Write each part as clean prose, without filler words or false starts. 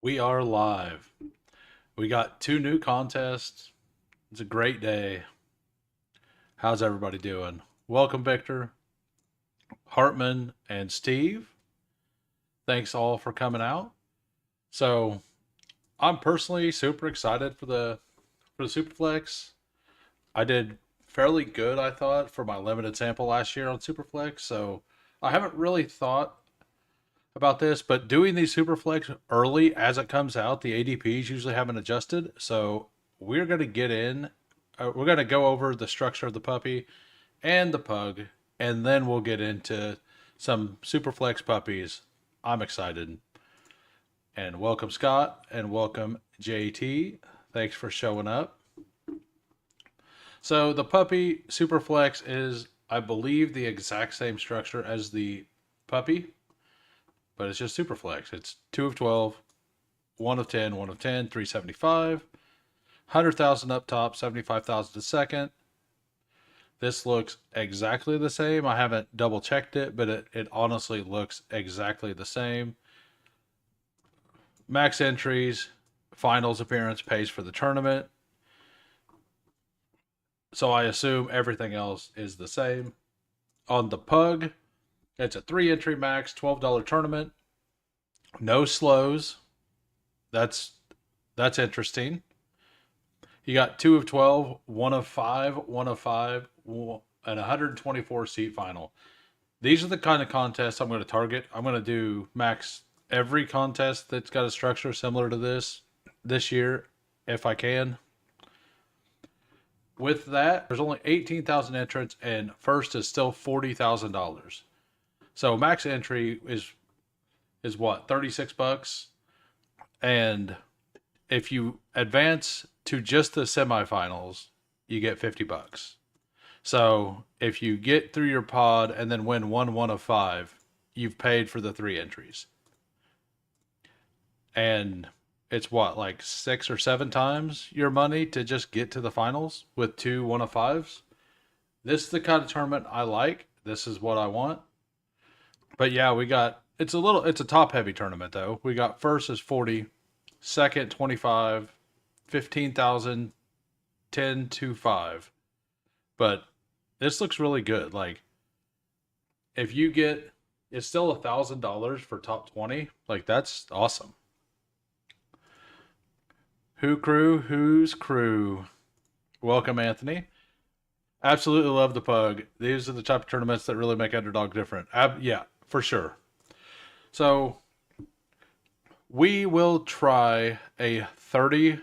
We are live. We got two new contests. It's a great day. How's everybody doing? Welcome, Victor, Hartman, and Steve. Thanks all for coming out. So, I'm personally super excited for the Superflex. I did fairly good, I thought, for my limited sample last year on Superflex. So, I haven't really thought about this, but doing these Superflex early as it comes out, the ADPs usually haven't adjusted. So we're going to get in, we're going to go over the structure of the puppy and the pug, and then we'll get into some Superflex puppies. I'm excited. And welcome, Scott, and welcome, JT. Thanks for showing up. So the puppy Superflex is, I believe, the exact same structure as the puppy, but it's just super flex. It's 2 of 12, 1 of 10, 1 of 10, 375, 100,000 up top, 75,000 a second. This looks exactly the same. I haven't double checked it, but it honestly looks exactly the same. Max entries, finals appearance pays for the tournament. So I assume everything else is the same. On the pug, it's a 3 entry max, $12 tournament. No slows. That's interesting. You got 2 of 12, 1 of 5, 1 of 5, and 124 seat final. These are the kind of contests I'm going to target. I'm going to do max every contest that's got a structure similar to this year, if I can. With that, there's only 18,000 entrants, and first is still $40,000. So max entry is what, 36 bucks? And if you advance to just the semifinals, you get 50 bucks. So if you get through your pod and then win 1 of 5, you've paid for the 3 entries. And it's what, like 6 or 7 times your money to just get to the finals with 2 1 of 5s. This is the kind of tournament I like. This is what I want. But yeah, it's a top heavy tournament though. We got first is 40, second 25, 15,000, 10 to 5. But this looks really good. Like if you get, it's still $1,000 for top 20. Like that's awesome. Whose crew? Welcome, Anthony. Absolutely love the pug. These are the type of tournaments that really make underdog different. Yeah, for sure. So we will try a 30.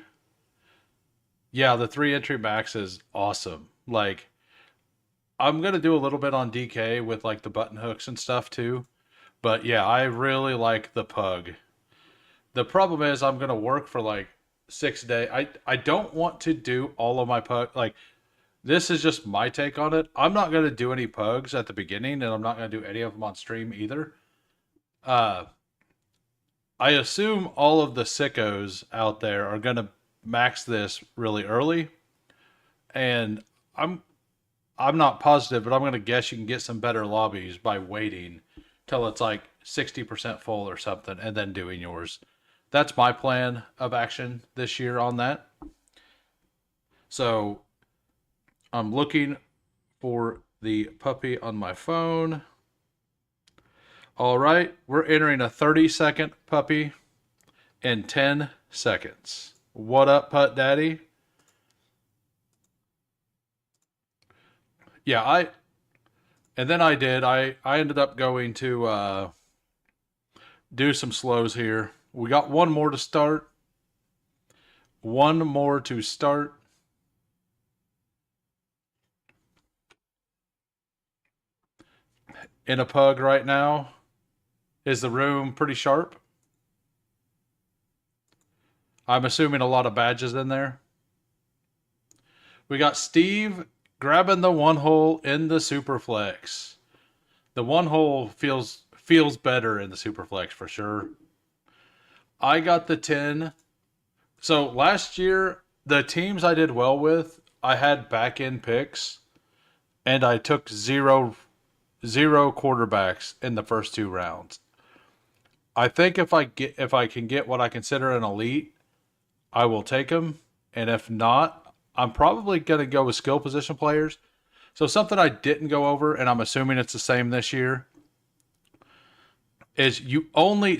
Yeah, the 3 entry max is awesome. Like I'm going to do a little bit on DK with like the button hooks and stuff too. But yeah, I really like the pug. The problem is I'm going to work for like 6 days. I don't want to do all of my pug. Like this is just my take on it. I'm not going to do any pugs at the beginning, and I'm not going to do any of them on stream either. I assume all of the sickos out there are going to max this really early, and I'm not positive, but I'm going to guess you can get some better lobbies by waiting till it's like 60% full or something, and then doing yours. That's my plan of action this year on that. So I'm looking for the puppy on my phone. All right, we're entering a 30-second puppy in 10 seconds. What up, Putt Daddy? Yeah, I ended up going to do some slows here. We got one more to start. One more to start. In a pug right now. Is the room pretty sharp? I'm assuming a lot of badges in there. We got Steve grabbing the 1 hole in the Superflex. The 1 hole feels better in the Superflex for sure. I got the 10. So last year, the teams I did well with, I had back end picks, and I took zero quarterbacks in the first 2 rounds. I think if I can get what I consider an elite, I will take him. And if not, I'm probably going to go with skill position players. So something I didn't go over, and I'm assuming it's the same this year, is you only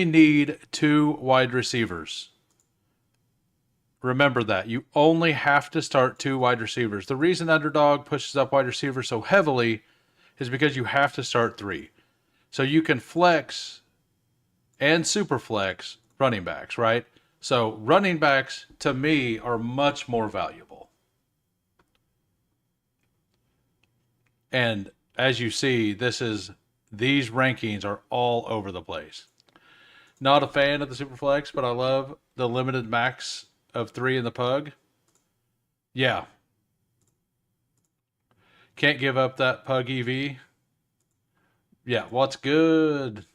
need 2 wide receivers. Remember that. You only have to start 2 wide receivers. The reason Underdog pushes up wide receivers so heavily is because you have to start 3. So you can flex and super flex running backs, right? So running backs to me are much more valuable. And as you see, these rankings are all over the place. Not a fan of the super flex, but I love the limited max of 3 in the pug. Yeah. Can't give up that pug EV. Yeah, what's good?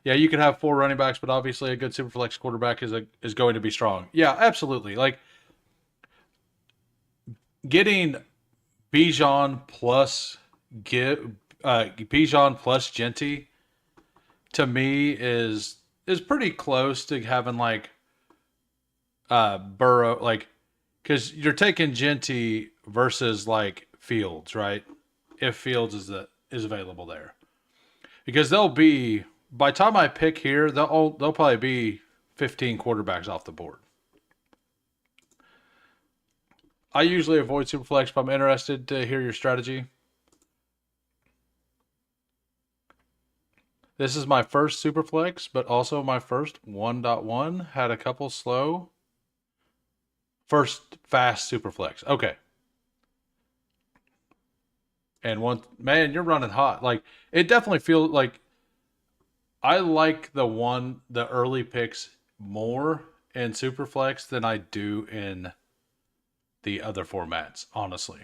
Yeah, you can have 4 running backs, but obviously a good super flex quarterback is going to be strong. Yeah, absolutely. Like getting Bijan plus Bijan plus Genty to me is pretty close to having like Burrow, like, because you're taking Genty versus like Fields, right? If Fields is available there, because they'll be by the time I pick here, they'll probably be 15 quarterbacks off the board. I usually avoid Superflex, but I'm interested to hear your strategy. This is my first Superflex, but also my first 1.1. Had a couple slow. First fast Superflex. Okay. And one, man, you're running hot. Like, it definitely feels like I like the early picks more in Superflex than I do in the other formats, honestly.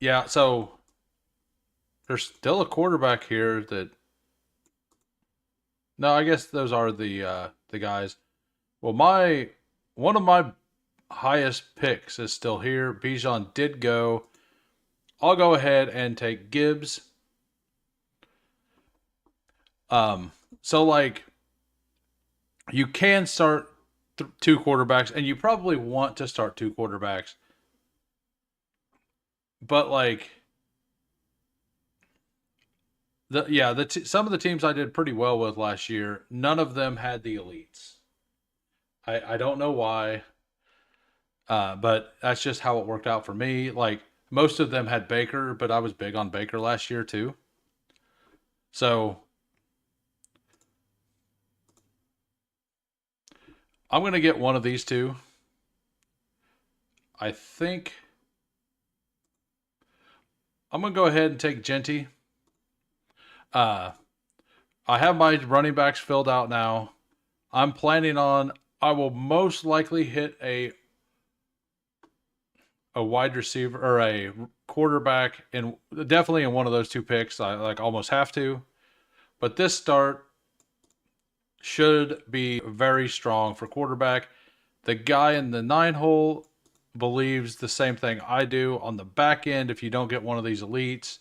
Yeah, so there's still a quarterback here that no, I guess those are the guys. Well, my one of my highest picks is still here. Bijan did go. I'll go ahead and take Gibbs. So like you can start 2 quarterbacks, and you probably want to start 2 quarterbacks, but like some of the teams I did pretty well with last year, none of them had the elites. I don't know why, but that's just how it worked out for me. Like most of them had Baker, but I was big on Baker last year too. So I'm gonna get one of these two. I think I'm gonna go ahead and take Genty. Uh, I have my running backs filled out now. I'm planning on. I will most likely hit a wide receiver or a quarterback, and definitely in one of those 2 picks. I like almost have to, but this start should be very strong for quarterback. The guy in the 9 hole believes the same thing I do. On the back end, if you don't get one of these elites,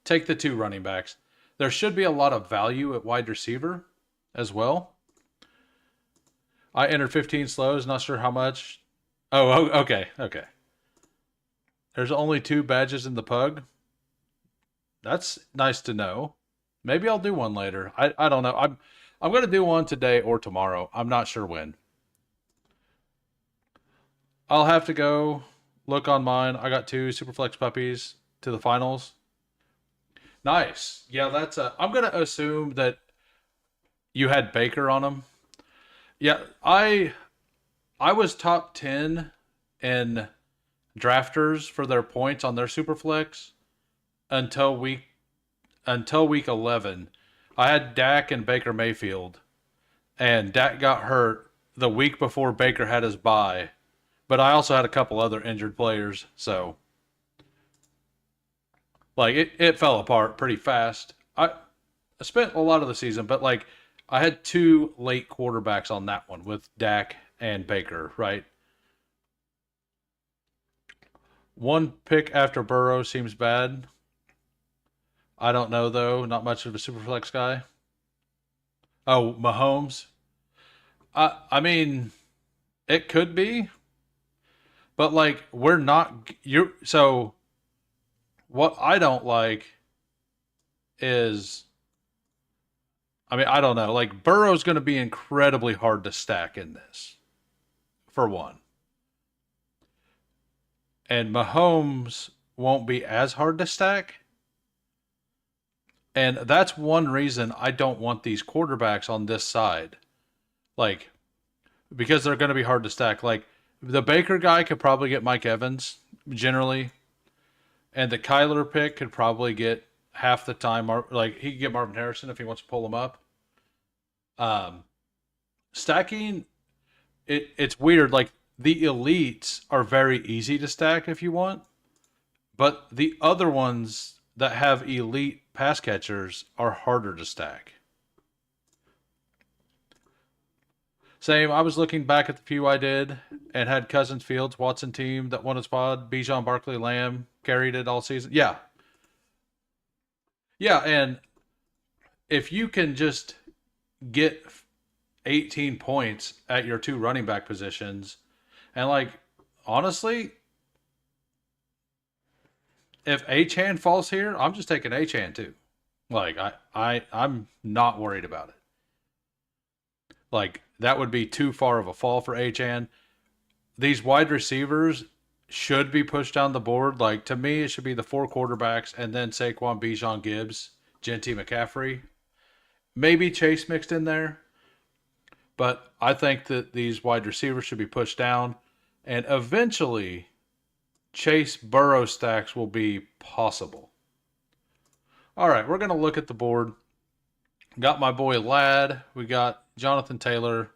take the 2 running backs. There should be a lot of value at wide receiver as well. I entered 15 slows, not sure how much. Oh, okay, okay. There's only 2 badges in the pug. That's nice to know. Maybe I'll do one later. I don't know. I'm gonna do one today or tomorrow. I'm not sure when. I'll have to go look on mine. I got 2 Superflex puppies to the finals. Nice. Yeah, that's I'm gonna assume that you had Baker on them. Yeah, I was top 10 in drafters for their points on their Superflex until week 11. I had Dak and Baker Mayfield, and Dak got hurt the week before Baker had his bye. But I also had a couple other injured players, so like it fell apart pretty fast. I spent a lot of the season, but like I had 2 late quarterbacks on that one with Dak and Baker, right? One pick after Burrow seems bad. I don't know though. Not much of a Superflex guy. Oh, Mahomes. I mean, it could be, but like we're not. You so what I don't like is, I mean, I don't know. Like Burrow's going to be incredibly hard to stack in this, for one, and Mahomes won't be as hard to stack. And that's one reason I don't want these quarterbacks on this side. Like, because they're going to be hard to stack. Like, the Baker guy could probably get Mike Evans, generally. And the Kyler pick could probably get half the time. Like, he could get Marvin Harrison if he wants to pull him up. Um, Stacking, it's weird. Like, the elites are very easy to stack if you want. But the other ones that have elite pass catchers are harder to stack. Same. I was looking back at the few I did and had Cousins, Fields, Watson team that won its pod. Bijan, Barkley, Lamb carried it all season. Yeah. Yeah. And if you can just get 18 points at your two running back positions, and like, honestly, if Achan falls here, I'm just taking Achan too. Like, I'm not worried about it. Like, that would be too far of a fall for Achan. These wide receivers should be pushed down the board. Like, to me, it should be the four quarterbacks and then Saquon, Bijan, Gibbs, Genty, McCaffrey. Maybe Chase mixed in there. But I think that these wide receivers should be pushed down. And eventually, Chase Burrow stacks will be possible. All right, we're going to look at the board. Got my boy Ladd. We got Jonathan Taylor.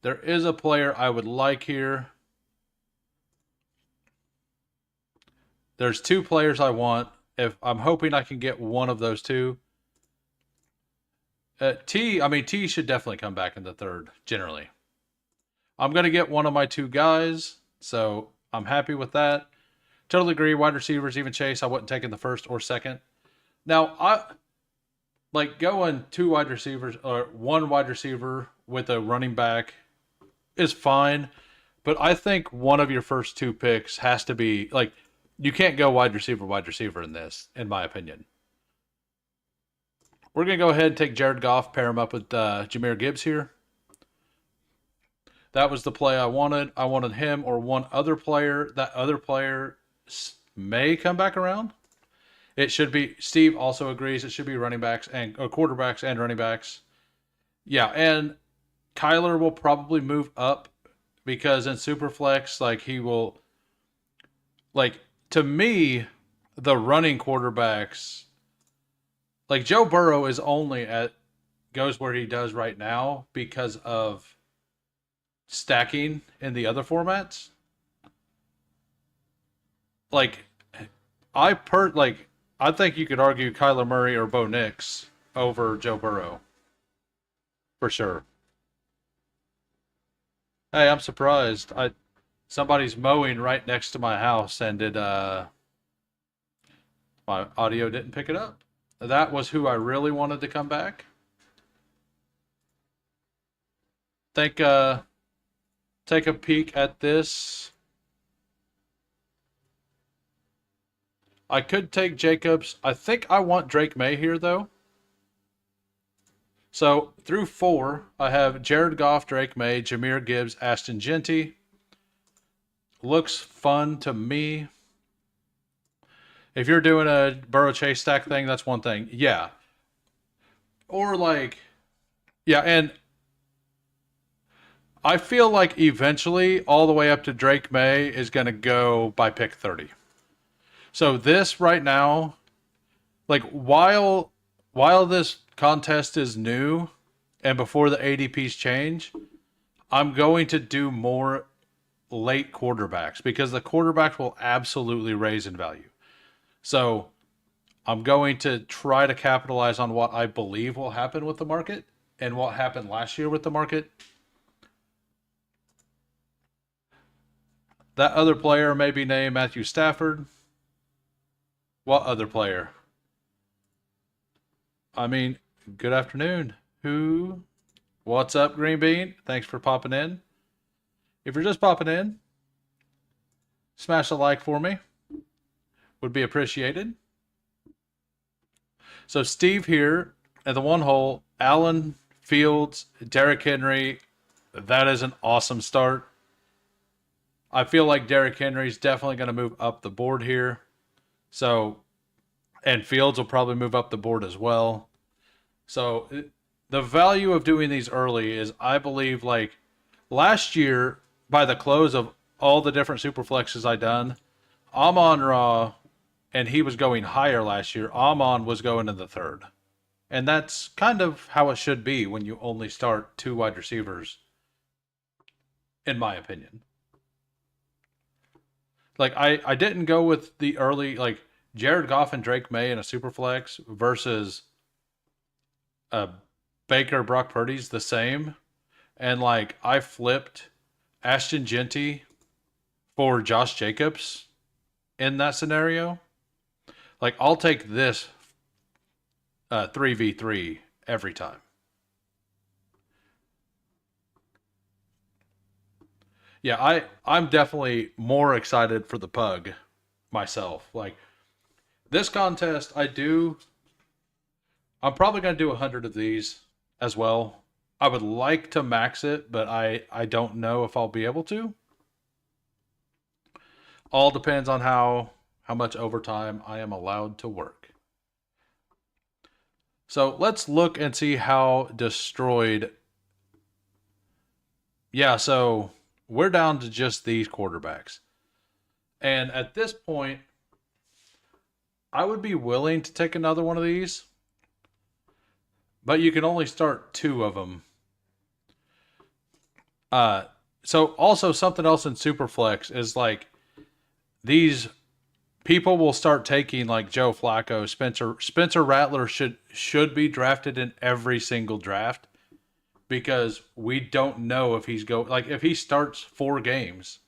There is a player I would like here. There's two players I want. If I'm hoping I can get one of those two. T should definitely come back in the third, generally. I'm going to get one of my two guys, so I'm happy with that. Totally agree. Wide receivers, even Chase, I wouldn't take in the first or second. Now, I like going two wide receivers or one wide receiver with a running back is fine, but I think one of your first two picks has to be like, you can't go wide receiver in this, in my opinion. We're going to go ahead and take Jared Goff, pair him up with Jahmyr Gibbs here. That was the play I wanted. I wanted him or one other player. That other player may come back around. It should be, Steve also agrees, it should be running backs and quarterbacks and running backs. Yeah, and Kyler will probably move up because in Superflex, like he will, like to me, the running quarterbacks, like Joe Burrow is only goes where he does right now because of stacking in the other formats. Like I think you could argue Kyler Murray or Bo Nix over Joe Burrow for sure. Hey, I'm surprised. Somebody's mowing right next to my house, and my audio didn't pick it up. That was who I really wanted to come back. Think take a peek at this. I could take Jacobs. I think I want Drake May here though. So through 4, I have Jared Goff, Drake May, Jahmyr Gibbs, Ashton Genty. Looks fun to me. If you're doing a Burrow Chase stack thing, that's one thing. Yeah. Or like, yeah, and I feel like eventually all the way up to Drake May is going to go by pick 30. So this right now, like while this contest is new and before the ADPs change, I'm going to do more late quarterbacks because the quarterbacks will absolutely raise in value. So I'm going to try to capitalize on what I believe will happen with the market and what happened last year with the market. That other player may be named Matthew Stafford. What other player? I mean, good afternoon. Who? What's up, Green Bean? Thanks for popping in. If you're just popping in, smash a like for me. Would be appreciated. So Steve here at the one hole, Allen, Fields, Derrick Henry. That is an awesome start. I feel like Derrick Henry's definitely going to move up the board here. So, and Fields will probably move up the board as well. So, the value of doing these early is, I believe, like last year, by the close of all the different super flexes I done, Amon Ra, and he was going higher last year. Amon was going in the third. And that's kind of how it should be when you only start 2 wide receivers, in my opinion. Like, I didn't go with the early, like, Jared Goff and Drake May in a super flex versus Baker, Brock Purdy's the same. And, like, I flipped Ashton Genty for Josh Jacobs in that scenario. Like, I'll take this 3v3 every time. Yeah, I'm definitely more excited for the pug myself. Like, this contest, I'm probably going to do 100 of these as well. I would like to max it, but I don't know if I'll be able to. All depends on how much overtime I am allowed to work. So let's look and see how destroyed. Yeah, so we're down to just these quarterbacks. And at this point, I would be willing to take another one of these, but you can only start 2 of them. So also something else in Superflex is like these people will start taking like Joe Flacco, Spencer Rattler should be drafted in every single draft because we don't know if if he starts 4 games,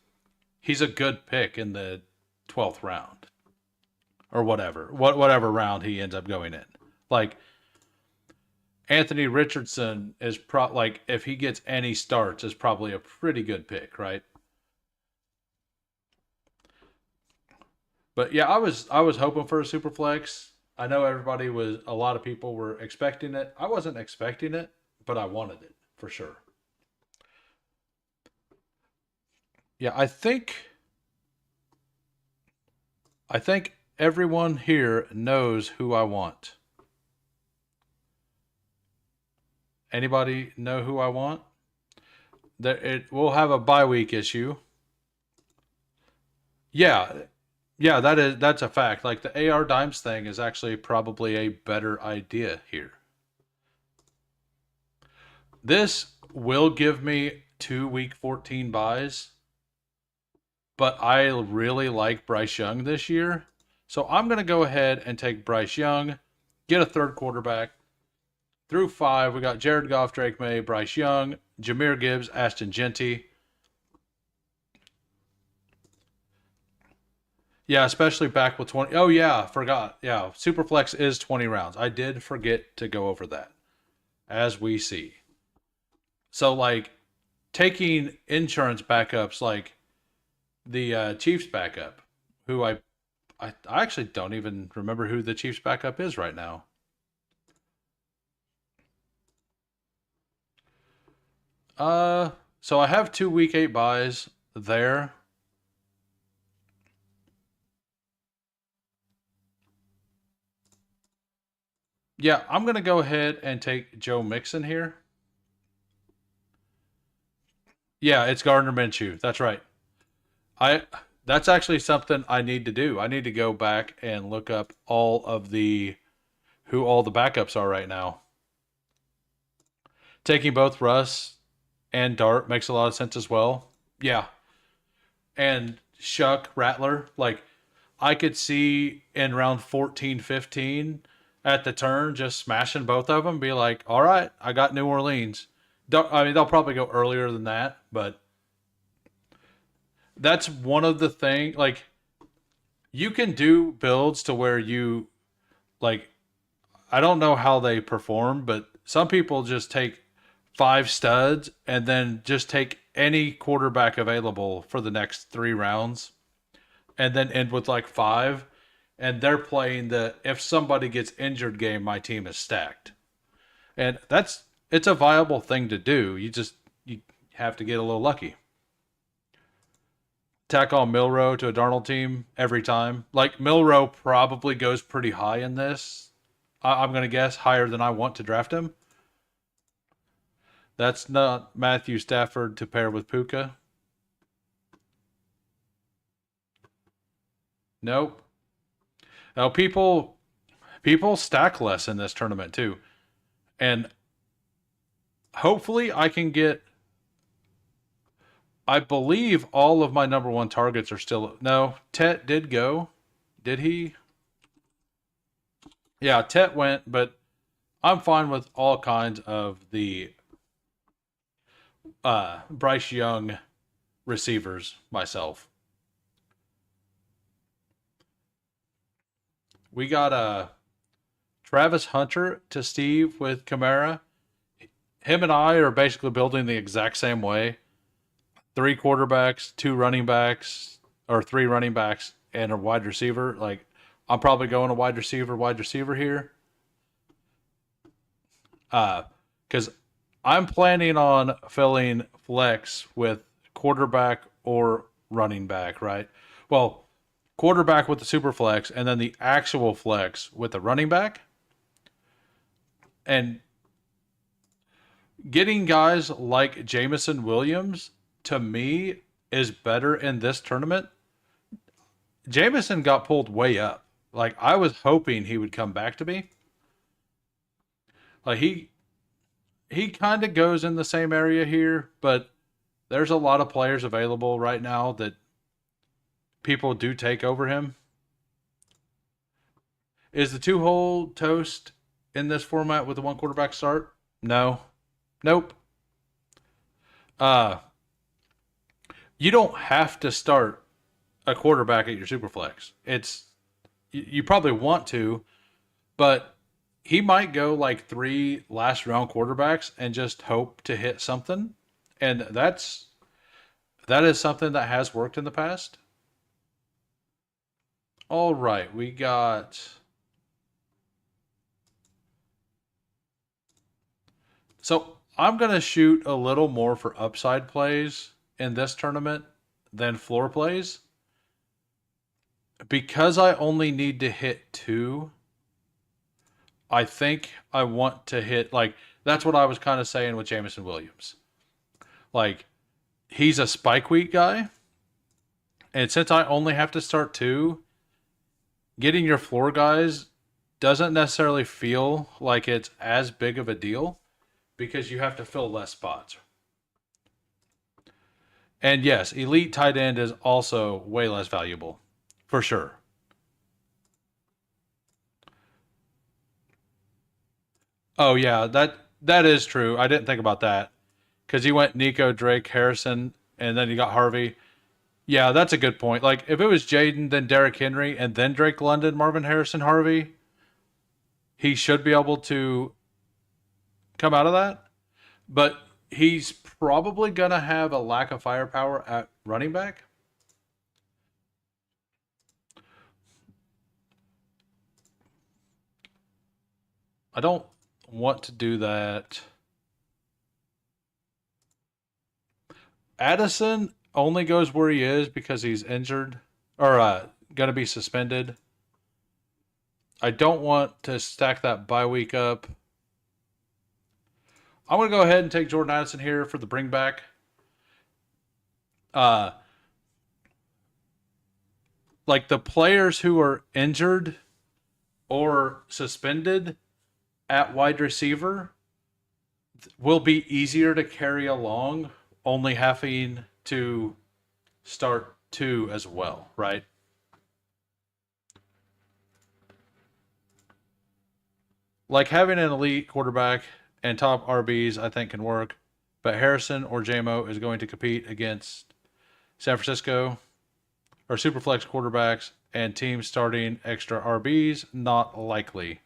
he's a good pick in the 12th round or whatever round he ends up going in. Like Anthony Richardson is like if he gets any starts is probably a pretty good pick, right? But yeah, I was hoping for a super flex. I know a lot of people were expecting it. I wasn't expecting it, but I wanted it for sure. Yeah, I think everyone here knows who I want. Anybody know who I want? We'll have a bye week issue. Yeah, yeah, that's a fact. Like the AR Dimes thing is actually probably a better idea here. This will give me 2 week 14 buys, but I really like Bryce Young this year. So I'm going to go ahead and take Bryce Young, get a third quarterback. Through 5, we got Jared Goff, Drake May, Bryce Young, Jahmyr Gibbs, Ashton Genty. Yeah, especially back with 20. Oh, yeah, forgot. Yeah, Superflex is 20 rounds. I did forget to go over that, as we see. So, like, taking insurance backups like the Chiefs backup, who I actually don't even remember who the Chiefs backup is right now. So I have 2 week 8 buys there. Yeah, I'm going to go ahead and take Joe Mixon here. Yeah, it's Gardner Minshew. That's right. I that's actually something I need to do. I need to go back and look up who all the backups are right now. Taking both Russ and Dart makes a lot of sense as well. Yeah. And Shuck, Rattler, like I could see in round 14, 15 at the turn just smashing both of them, be like, all right, I got New Orleans. I mean, they'll probably go earlier than that, but That's one of the thing. Like you can do builds to where you like. I don't know how they perform, but some people just take five studs and then just take any quarterback available for the next 3 rounds and then end with like five. And they're playing the if somebody gets injured game, my team is stacked. And it's a viable thing to do. You have to get a little lucky. Tack on Milrow to a Darnold team every time. Like Milrow probably goes pretty high in this. I'm going to guess higher than I want to draft him. That's not Matthew Stafford to pair with Puka. Nope. Now people stack less in this tournament too, and hopefully I can get. I believe all of my number one targets are still. No, Tet did go. Did he? Yeah, Tet went, but I'm fine with all kinds of the Bryce Young receivers myself. We got Travis Hunter to Steve with Kamara. Him and I are basically building the exact same way. 3 quarterbacks, 2 running backs, or 3 running backs, and a wide receiver. Like, I'm probably going a wide receiver here. Because I'm planning on filling flex with quarterback or running back, right? Well, quarterback with the super flex, and then the actual flex with the running back. And getting guys like Jamison Williams to me is better in this tournament. Jameson got pulled way up. Like I was hoping he would come back to me. Like he kind of goes in the same area here, but there's a lot of players available right now that people do take over him. Is the 2 hole toast in this format with the 1 quarterback start? No. Nope. Uh you don't have to start a quarterback at your superflex. You probably want to, but he might go like 3 last round quarterbacks and just hope to hit something. And that is something that has worked in the past. All right, we got so I'm gonna shoot a little more for upside plays in this tournament than floor plays because I only need to hit two. I think I want to hit like that's what I was kind of saying with Jameson Williams. Like he's a spike week guy, and since I only have to start two, getting your floor guys doesn't necessarily feel like it's as big of a deal because you have to fill less spots. And yes, elite tight end is also way less valuable, for sure. Oh yeah, that is true. I didn't think about that because he went Nico, Drake, Harrison, and then you got Harvey. Yeah, that's a good point. Like if it was Jaden, then Derrick Henry, and then Drake London, Marvin Harrison, Harvey, he should be able to come out of that. But he's probably gonna have a lack of firepower at running back. I don't want to do that. Addison only goes where he is because he's injured or going to be suspended. I don't want to stack that bye week up. I'm going to go ahead and take Jordan Addison here for the bring back. Uh, like the players who are injured or suspended at wide receiver will be easier to carry along, only having to start two as well, right? Like having an elite quarterback and top RBs, I think can work. But Harrison or JMO is going to compete against San Francisco, or Superflex quarterbacks, and teams starting extra RBs, not likely.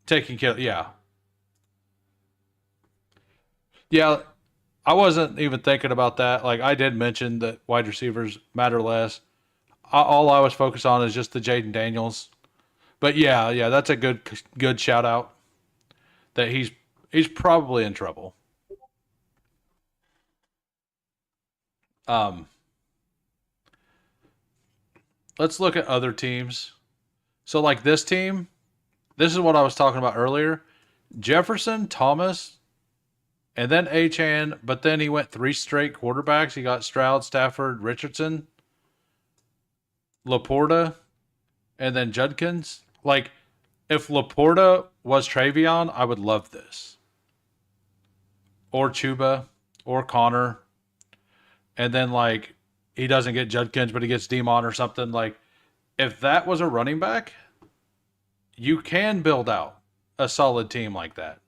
Taking care, yeah. Yeah, I wasn't even thinking about that. Like, I did mention that wide receivers matter less. All I was focused on is just the Jaden Daniels. But yeah, that's a good shout out that he's probably in trouble. Um, let's look at other teams. So like this team, this is what I was talking about earlier. Jefferson, Thomas, and then Achan, but then he went three straight quarterbacks. He got Stroud, Stafford, Richardson, Laporta, and then Judkins. Like, if Laporta was Travion, I would love this. Or Chuba, or Connor. And then, like, he doesn't get Judkins, but he gets Demon or something. Like, if that was a running back, you can build out a solid team like that.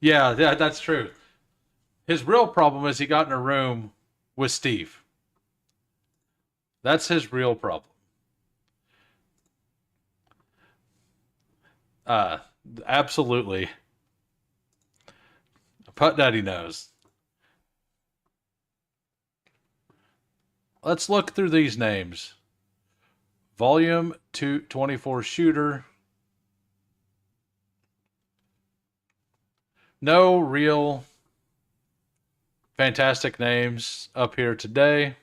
Yeah, that's true. His real problem is he got in a room with Steve. That's his real problem. Uh, Absolutely. Putt Daddy knows. Let's look through these names. Volume 224 shooter. No real fantastic names up here today.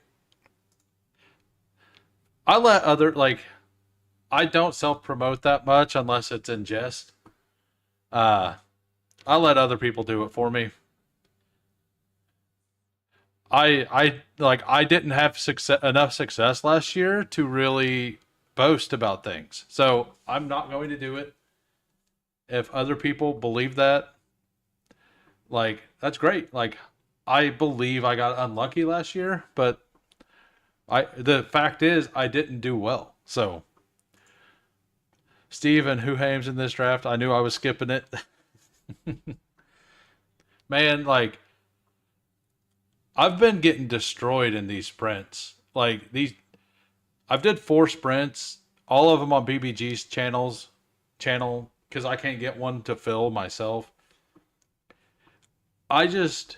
I let other, like, I don't self promote that much unless it's in jest. Uh, I let other people do it for me. I didn't have enough success last year to really boast about things. So I'm not going to do it. If other people believe that, like, that's great. Like, I believe I got unlucky last year, but the fact is I didn't do well. So Steve and Huhames in this draft, I knew I was skipping it. Man, like, I've been getting destroyed in these sprints. Like, these I've did 4 sprints, all of them on BBG's channel, because I can't get one to fill myself. I just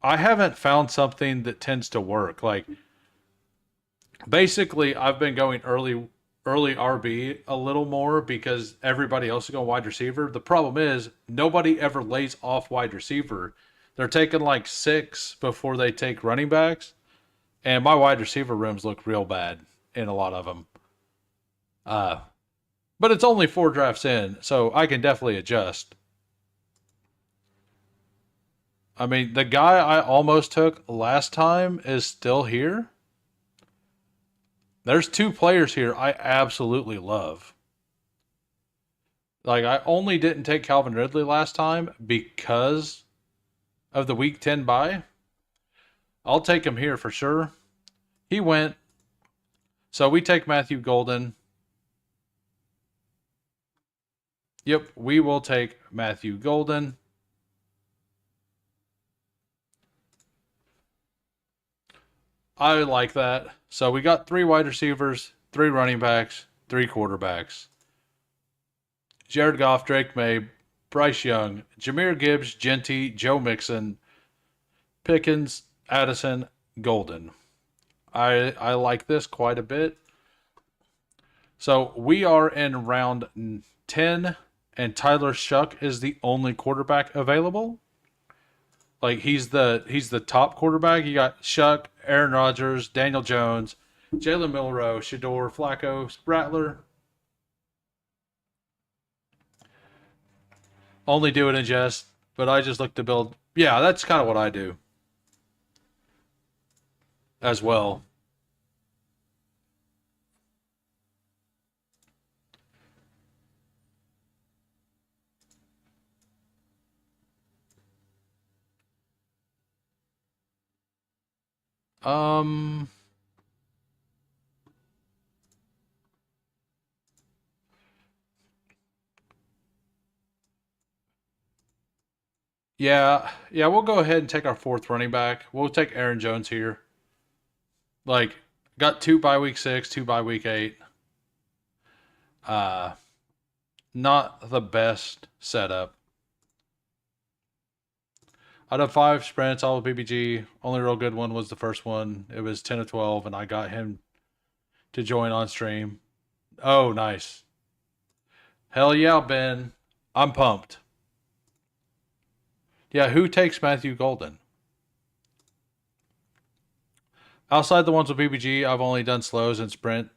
I haven't found something that tends to work. Like, basically I've been going early RB a little more because everybody else is going wide receiver. The problem is nobody ever lays off wide receiver. They're taking like 6 before they take running backs, and my wide receiver rooms look real bad in a lot of them. Uh, but it's only 4 drafts in, so I can definitely adjust. I mean, the guy I almost took last time is still here. There's 2 players here I absolutely love. Like, I only didn't take Calvin Ridley last time because of the week 10 bye. I'll take him here for sure. He went. So we take Matthew Golden. Yep, we will take Matthew Golden. I like that. So we got 3 wide receivers, 3 running backs, 3 quarterbacks. Jared Goff, Drake May, Bryce Young, Jameer Gibbs, Genty, Joe Mixon, Pickens, Addison, Golden. I like this quite a bit. So we are in round 10, and Tyler Shuck is the only quarterback available. Like, he's the top quarterback. You got Shuck, Aaron Rodgers, Daniel Jones, Jalen Milrow, Shador, Flacco, Rattler. Only do it in jest, but I just look to build. Yeah, that's kind of what I do as well. Um, Yeah, we'll go ahead and take our fourth running back. We'll take Aaron Jones here. Like, got 2 by week 6, 2 by week 8. Uh, Not the best setup. Out of 5 sprints, all with BBG, only real good one was the first one. It was 10 of 12, and I got him to join on stream. Oh, nice. Hell yeah, Ben. I'm pumped. Yeah, who takes Matthew Golden? Outside the ones with BBG, I've only done slows and sprint,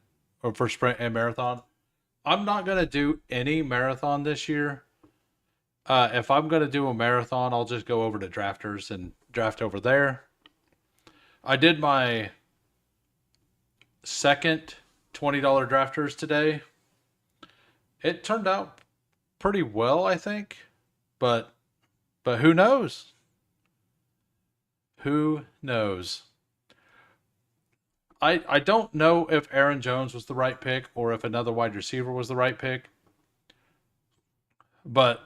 or for sprint and marathon. I'm not going to do any marathon this year. If I'm going to do a marathon, I'll just go over to drafters and draft over there. I did my second $20 drafters today. It turned out pretty well, I think. But who knows? Who knows? I don't know if Aaron Jones was the right pick or if another wide receiver was the right pick. But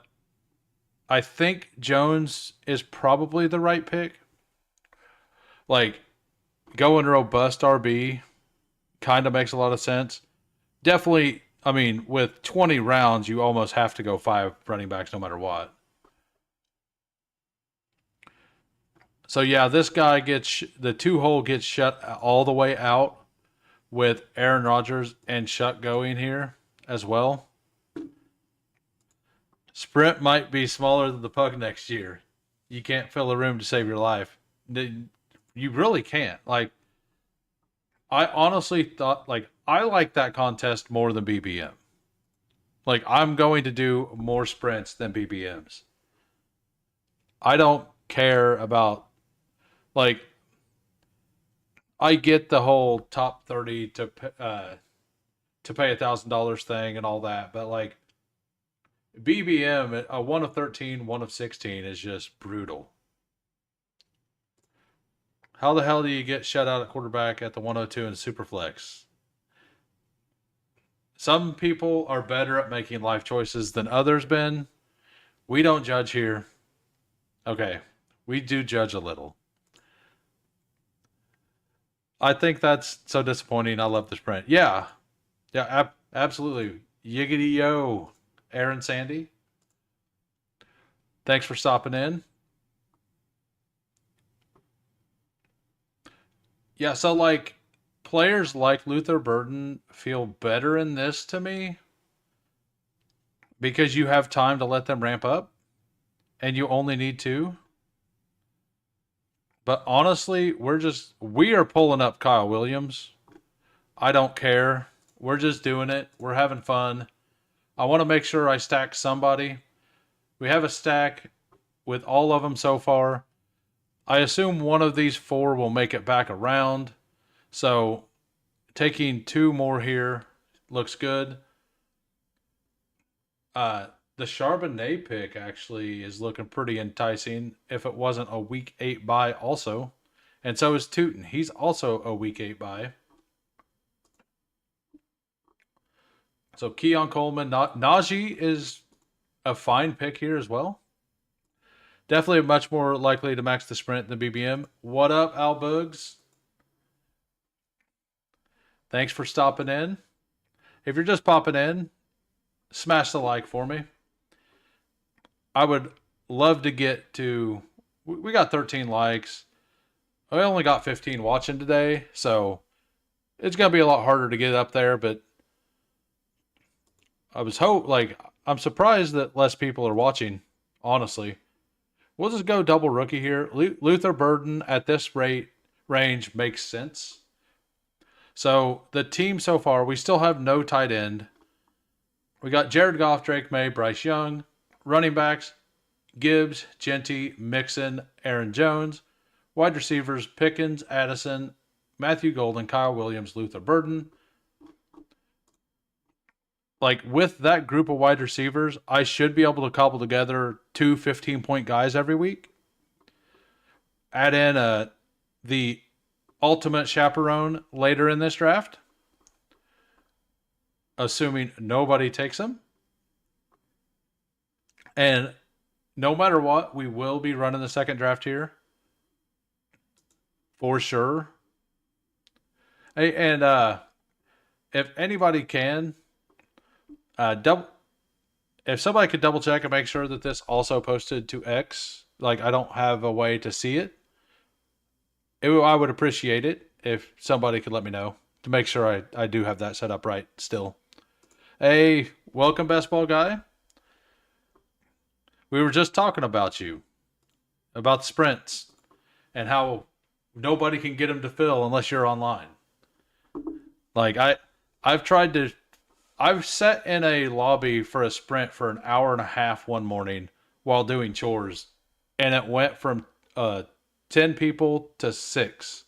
I think Jones is probably the right pick. Like, going robust RB kind of makes a lot of sense. Definitely, I mean, with 20 rounds, you almost have to go 5 running backs no matter what. So, yeah, this guy gets the 2-hole gets shut all the way out with Aaron Rodgers and Shuck going here as well. Sprint might be smaller than the puck next year. You can't fill a room to save your life. You really can't. Like, I honestly thought, like, I like that contest more than BBM. Like, I'm going to do more sprints than BBMs. I don't care about, like, I get the whole top 30 to pay $1,000 thing and all that, but like BBM, a 1 of 13, 1 of 16 is just brutal. How the hell do you get shut out at quarterback at the 102 in Superflex? Some people are better at making life choices than others, Ben. We don't judge here. Okay, we do judge a little. I think that's so disappointing. I love the sprint. Yeah, absolutely. Yiggity yo, Aaron Sandy. Thanks for stopping in. Yeah, so like players like Luther Burden feel better in this to me because you have time to let them ramp up and you only need 2. But honestly, we are pulling up Kyle Williams. I don't care. We're just doing it. We're having fun. I want to make sure I stack somebody. We have a stack with all of them so far. I assume one of these 4 will make it back around. So taking 2 more here looks good. The Charbonnet pick actually is looking pretty enticing if it wasn't a week 8 buy also. And so is Tootin. He's also a week 8 buy. So Keon Coleman, Najee is a fine pick here as well. Definitely much more likely to max the sprint than BBM. What up, Al Bugs? Thanks for stopping in. If you're just popping in, smash the like for me. I would love to get to... We got 13 likes. I only got 15 watching today, so it's going to be a lot harder to get up there, but I'm surprised that less people are watching, honestly. We'll just go double rookie here. Luther Burden at this range makes sense. So the team so far, we still have no tight end. We got Jared Goff, Drake May, Bryce Young. Running backs, Gibbs, Genty, Mixon, Aaron Jones. Wide receivers, Pickens, Addison, Matthew Golden, Kyle Williams, Luther Burden. Like, with that group of wide receivers, I should be able to cobble together 2 15-point guys every week. Add in the ultimate chaperone later in this draft, assuming nobody takes him. And no matter what, we will be running the second draft here for sure. Hey, and if anybody can, double if somebody could double check and make sure that this also posted to X, like I don't have a way to see it, I would appreciate it if somebody could let me know to make sure I do have that set up right still. Hey, welcome, best ball guy. We were just talking about you, about sprints, and how nobody can get them to fill unless you're online. Like I've tried to, I've sat in a lobby for a sprint for an hour and a half one morning while doing chores, and it went from 10 people to 6.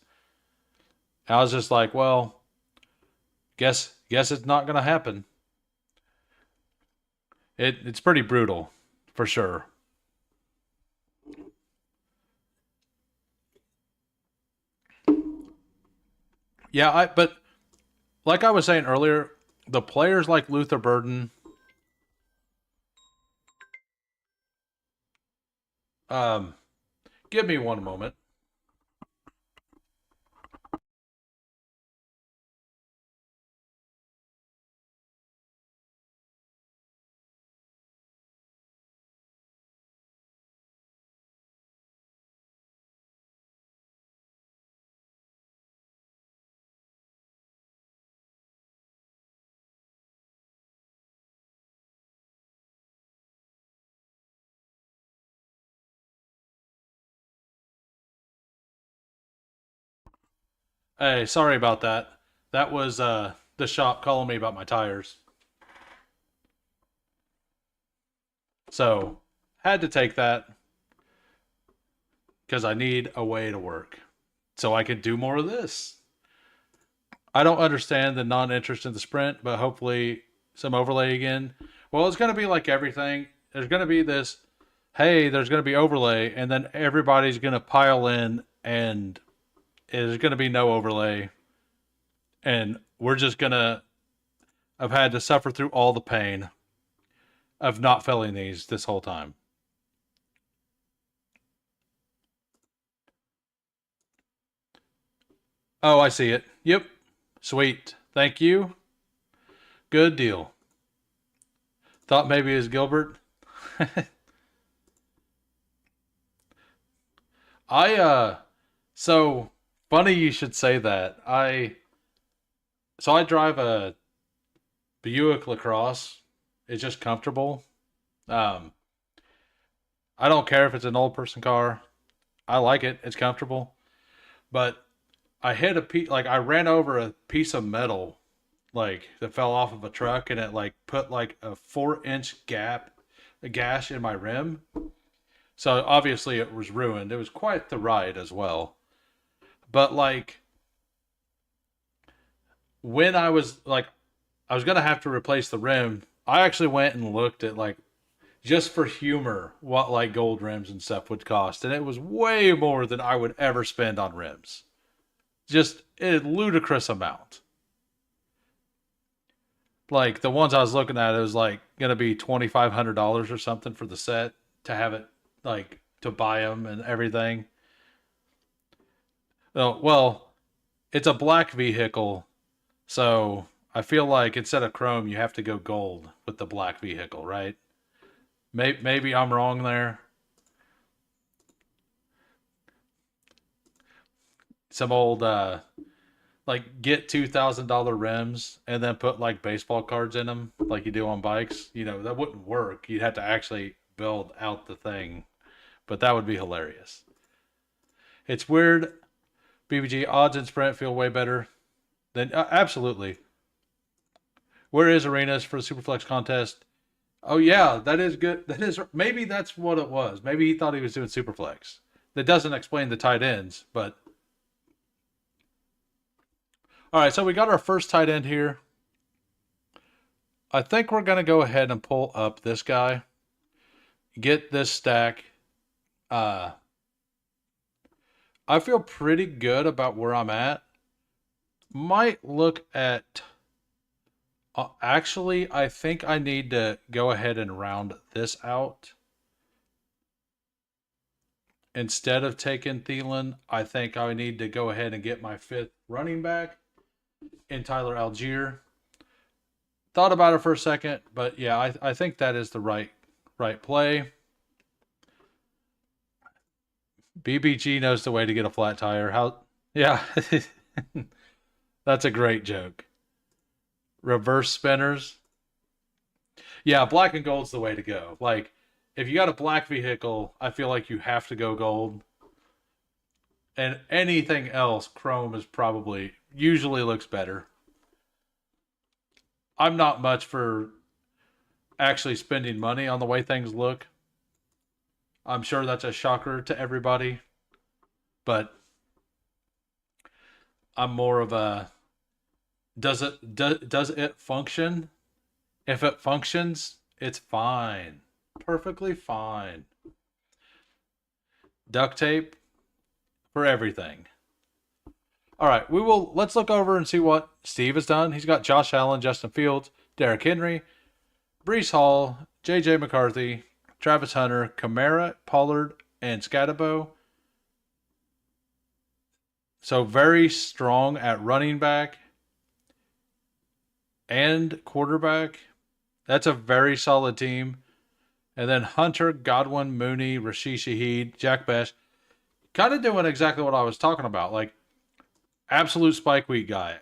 I was just like, well, guess it's not gonna happen. It's pretty brutal, for sure. Yeah, but like I was saying earlier, the players like Luther Burden, um, give me one moment. Hey, sorry about that. That was the shop calling me about my tires. So had to take that because I need a way to work so I can do more of this. I don't understand the non-interest in the sprint, but hopefully some overlay again. Well, it's going to be like everything. There's going to be this, hey, there's going to be overlay, and then everybody's going to pile in, and there's going to be no overlay, and we're just going to have had to suffer through all the pain of not filling these this whole time. Oh, I see it. Yep. Sweet. Thank you. Good deal. Thought maybe it was Gilbert. I so funny you should say that. I drive a Buick LaCrosse. It's just comfortable. Um I don't care if it's an old person car. I like it. It's comfortable. But I hit like I ran over a piece of metal like that fell off of a truck, and it like put like a 4-inch a gash in my rim. So obviously it was ruined. It was quite the ride as well. But like when I was gonna have to replace the rim, I actually went and looked at like just for humor what like gold rims and stuff would cost, and it was way more than I would ever spend on rims. Just a ludicrous amount. Like the ones I was looking at, it was like gonna be $2,500 or something for the set to have it like to buy them and everything. Oh well, it's a black vehicle, so I feel like instead of chrome, you have to go gold with the black vehicle, right? Maybe I'm wrong there. Some old like get $2,000 rims and then put like baseball cards in them, like you do on bikes. You know that wouldn't work. You'd have to actually build out the thing, but that would be hilarious. It's weird. BBG odds in sprint feel way better than absolutely. Where is arenas for the Superflex contest? Oh yeah, that is good. That is maybe that's what it was. Maybe he thought he was doing Superflex. That doesn't explain the tight ends, but all right. So we got our first tight end here. I think we're gonna go ahead and pull up this guy, get this stack. Uh, I feel pretty good about where I'm at. Might look at. Actually, I think I need to go ahead and round this out. instead of taking Thielen, I think I need to go ahead and get my 5th running back in Tyler Algier. Thought about it for a second, but yeah, I think that is the right play. BBG knows the way to get a flat tire. How? Yeah, that's a great joke. Reverse spinners. Yeah, black and gold's the way to go. Like, if you got a black vehicle, I feel like you have to go gold. And anything else, chrome is probably usually looks better. I'm not much for actually spending money on the way things look. I'm sure that's a shocker to everybody, but I'm more of a does it function? If it functions, it's fine. Perfectly fine. Duct tape for everything. All right, let's look over and see what Steve has done. He's got Josh Allen, Justin Fields, Derrick Henry, Brees Hall, JJ McCarthy, Travis Hunter, Kamara, Pollard, and Scatabo. So very strong at running back and quarterback. That's a very solid team. And then Hunter, Godwin, Mooney, Rashid Shaheed, Jack Best. Kind of doing exactly what I was talking about. Like, absolute spike week guy.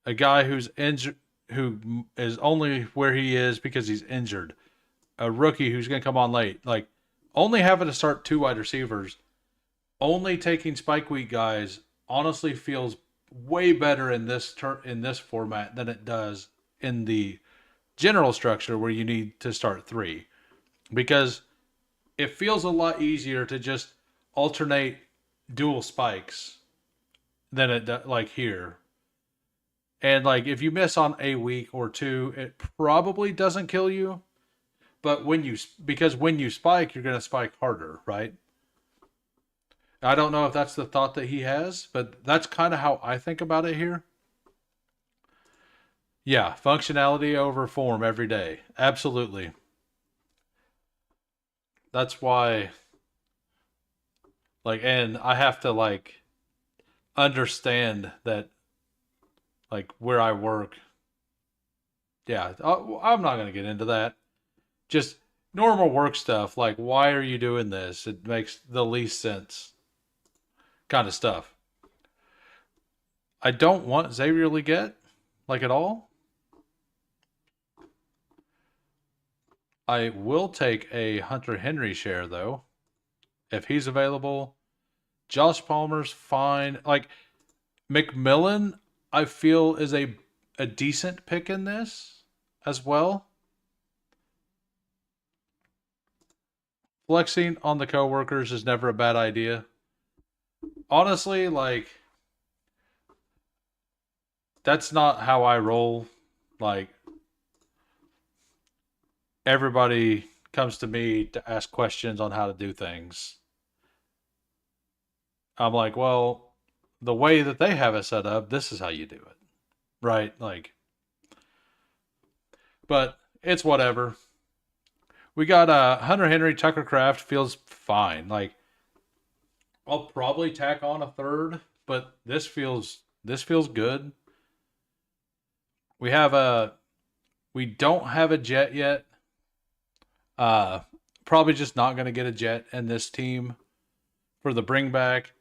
A guy who's injured, who is only where he is because he's injured. A rookie who's going to come on late. Like, only having to start 2 wide receivers, only taking spike week guys, honestly feels way better in this format than it does in the general structure where you need to start 3, because it feels a lot easier to just alternate dual spikes than it like here. And like, if you miss on a week or 2, it probably doesn't kill you. But when you spike, you're going to spike harder, right? I don't know if that's the thought that he has, but that's kind of how I think about it here. Yeah, functionality over form every day. Absolutely. That's why, like, and I have to, like, understand that, like, where I work. Yeah, I'm not going to get into that. Just normal work stuff, like, why are you doing this? It makes the least sense kind of stuff. I don't want Xavier Leggett, like, at all. I will take a Hunter Henry share, though, if he's available. Josh Palmer's fine. Like, McMillan, I feel, is a decent pick in this as well. Flexing on the coworkers is never a bad idea. Honestly, like, that's not how I roll. Like, everybody comes to me to ask questions on how to do things. I'm like, well, the way that they have it set up, this is how you do it. Right? Like, but it's whatever. We got Hunter Henry, Tucker Craft feels fine. Like, I'll probably tack on a 3rd, but this feels good. We don't have a jet yet. Probably just not going to get a jet in this team for the bring back.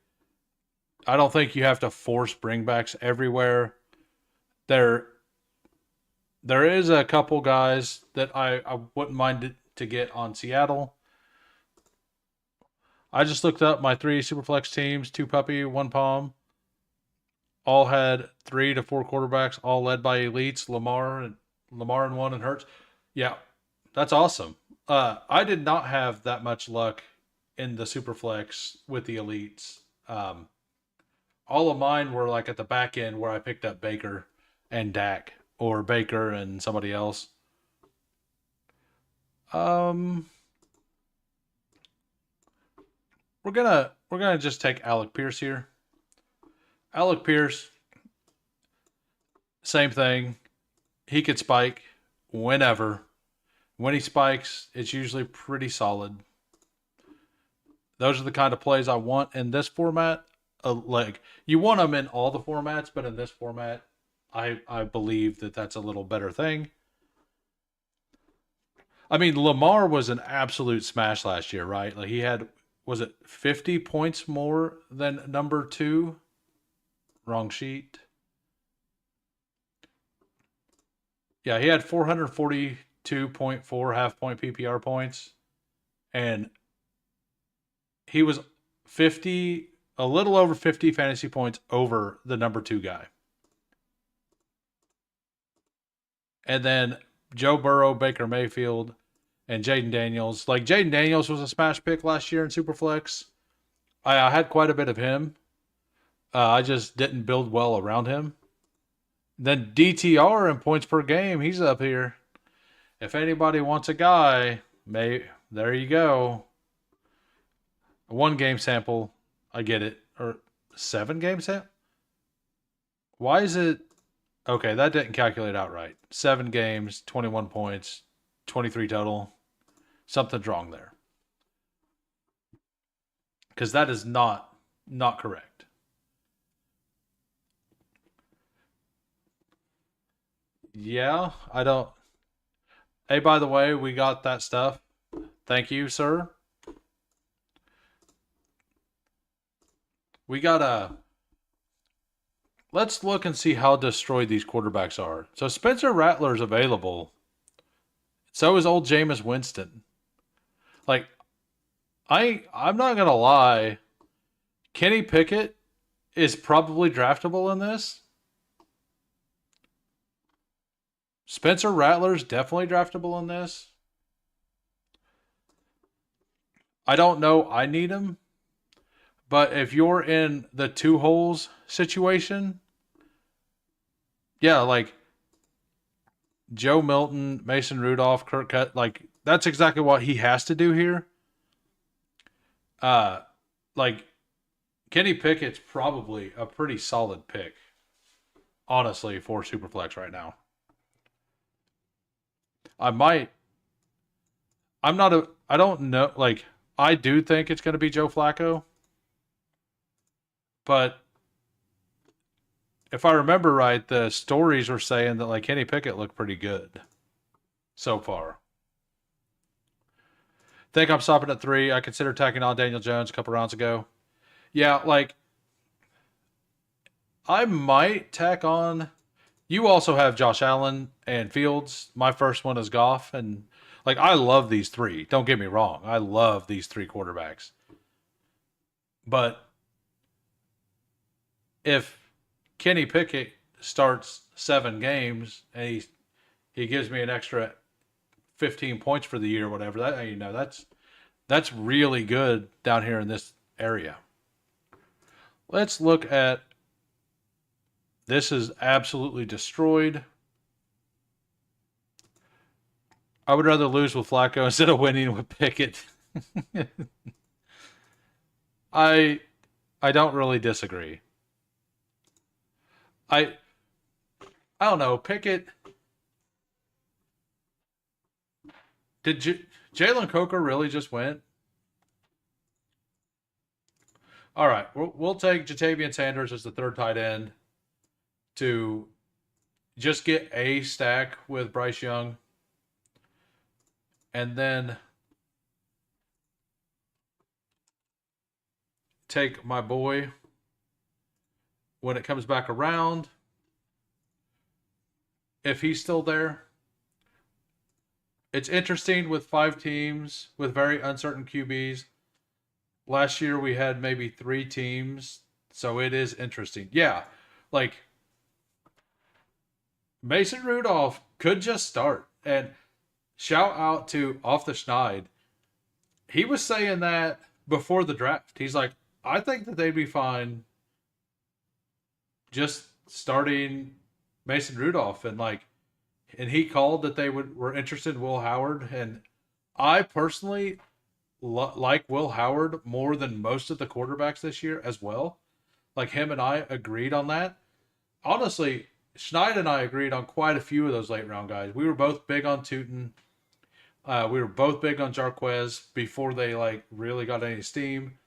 I don't think you have to force bringbacks everywhere. There is a couple guys that I wouldn't mind to get on Seattle. I just looked up my 3 Superflex teams, 2 Puppy, 1 Palm. All had 3 to 4 quarterbacks, all led by elites, Lamar and 1 and Hurts. Yeah, that's awesome. I did not have that much luck in the Superflex with the elites. All of mine were like at the back end where I picked up Baker and Dak, or Baker and somebody else. We're gonna just take Alec Pierce here. Alec Pierce, same thing. He could spike whenever. When he spikes, it's usually pretty solid. Those are the kind of plays I want in this format. Like you want them in all the formats, but in this format, I believe that that's a little better thing. I mean, Lamar was an absolute smash last year, right? Like he had, was it 50 points more than number 2? Wrong sheet. Yeah, he had 442.4 half point PPR points, and he was 50, a little over 50 fantasy points over the number 2 guy. And then Joe Burrow, Baker Mayfield, and Jaden Daniels. Like Jaden Daniels was a smash pick last year in Superflex. I had quite a bit of him. I just didn't build well around him. Then DTR in points per game, he's up here. If anybody wants a guy, there you go. 1 game sample, I get it. Or 7 game sample? Why is it? Okay, that didn't calculate out right. 7 games, 21 points, 23 total. Something's wrong there. Because that is not correct. Yeah, I don't. Hey, by the way, we got that stuff. Thank you, sir. We got a. Let's look and see how destroyed these quarterbacks are. So Spencer Rattler's available. So is old Jameis Winston. Like, I'm not gonna lie. Kenny Pickett is probably draftable in this. Spencer Rattler's definitely draftable in this. I don't know. I need him. But if you're in the 2 holes situation, yeah, like Joe Milton, Mason Rudolph, Kirk Cut, like that's exactly what he has to do here. Like Kenny Pickett's probably a pretty solid pick, honestly, for Superflex right now. I don't know, like I do think it's going to be Joe Flacco, but if I remember right, the stories were saying that like Kenny Pickett looked pretty good so far. Think I'm stopping at 3. I considered tacking on Daniel Jones a couple rounds ago. Yeah, like I might tack on. You also have Josh Allen and Fields. My first one is Goff, and like I love these 3. Don't get me wrong, I love these 3 quarterbacks. But if Kenny Pickett starts 7 games and he gives me an extra 15 points for the year or whatever, that's really good down here in this area. Let's look at this. Is absolutely destroyed. I would rather lose with Flacco instead of winning with Pickett. I don't really disagree. I don't know. Pickett. Did Jalen Coker really just went? All right, we'll take Jatavian Sanders as the 3rd tight end to just get a stack with Bryce Young, and then take my boy when it comes back around, if he's still there. It's interesting with 5 teams with very uncertain QBs. Last year we had maybe 3 teams, so it is interesting. Yeah, like Mason Rudolph could just start. And shout out to Off the Schneid. He was saying that before the draft. He's like, I think that they'd be fine just starting Mason Rudolph, and he called that they were interested in Will Howard, and I personally like Will Howard more than most of the quarterbacks this year as well. Like him and I agreed on that. Honestly, Schneid and I agreed on quite a few of those late round guys. We were both big on Tootin. We were both big on Jarquez before they like really got any steam.